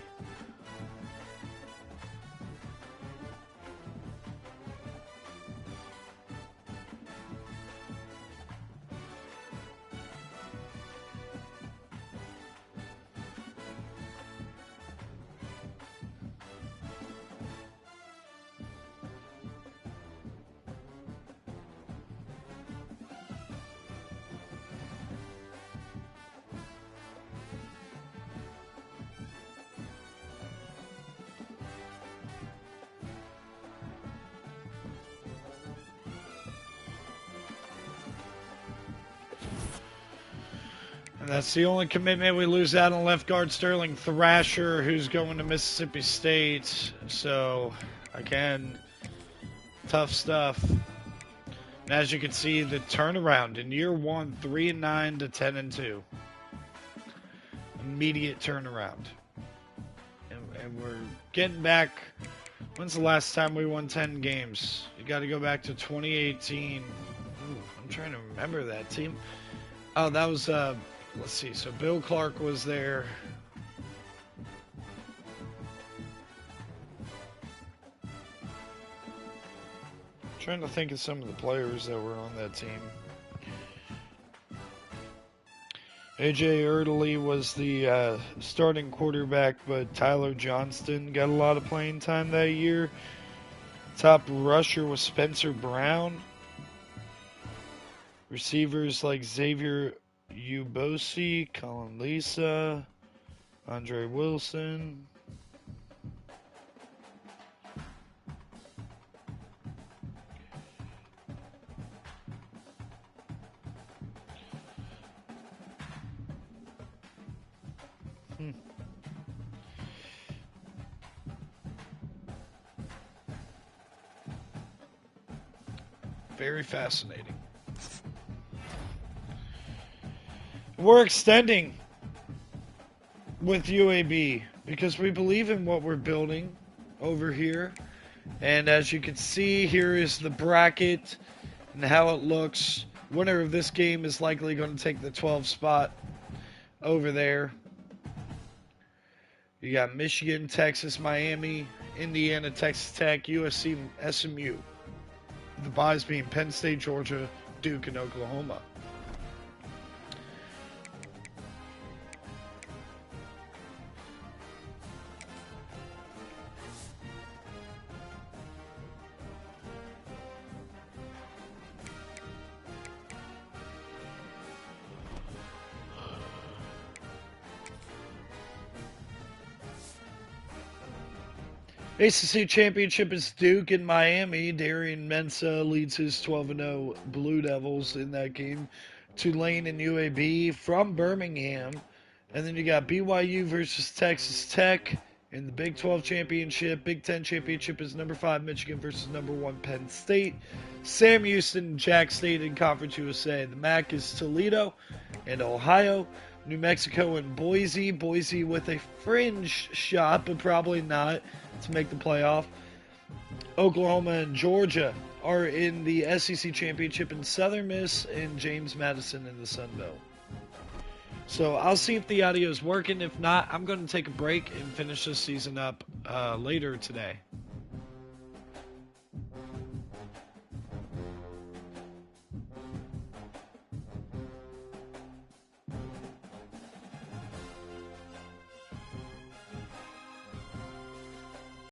A: And that's the only commitment. We lose out on left guard Sterling Thrasher, who's going to Mississippi State. So, again, tough stuff. And as you can see, the turnaround in year one, 3-9 to 10-2. Immediate turnaround. And we're getting back. When's the last time we won 10 games? You got to go back to 2018. Ooh, I'm trying to remember that team. Oh, that was, let's see. So Bill Clark was there. I'm trying to think of some of the players that were on that team. A.J. Erdely was the starting quarterback, but Tyler Johnston got a lot of playing time that year. Top rusher was Spencer Brown. Receivers like Xavier Ubosi, Colin Lisa, Andre Wilson. Very fascinating. We're extending with UAB because we believe in what we're building over here. And as you can see, here is the bracket and how it looks. Winner of this game is likely going to take the 12 spot over there. You got Michigan, Texas, Miami, Indiana, Texas Tech, USC, SMU. The buys being Penn State, Georgia, Duke, and Oklahoma. ACC Championship is Duke and Miami. Darian Mensah leads his 12-0 Blue Devils in that game. Tulane and UAB from Birmingham. And then you got BYU versus Texas Tech in the Big 12 Championship. Big 10 Championship is number 5 Michigan versus number 1 Penn State. Sam Houston and Jack State in Conference USA. The MAC is Toledo and Ohio. New Mexico and Boise. Boise with a fringe shot, but probably not to make the playoff. Oklahoma and Georgia are in the SEC Championship, in Southern Miss and James Madison in the Sun Belt. So I'll see if the audio is working. If not, I'm going to take a break and finish this season up later today.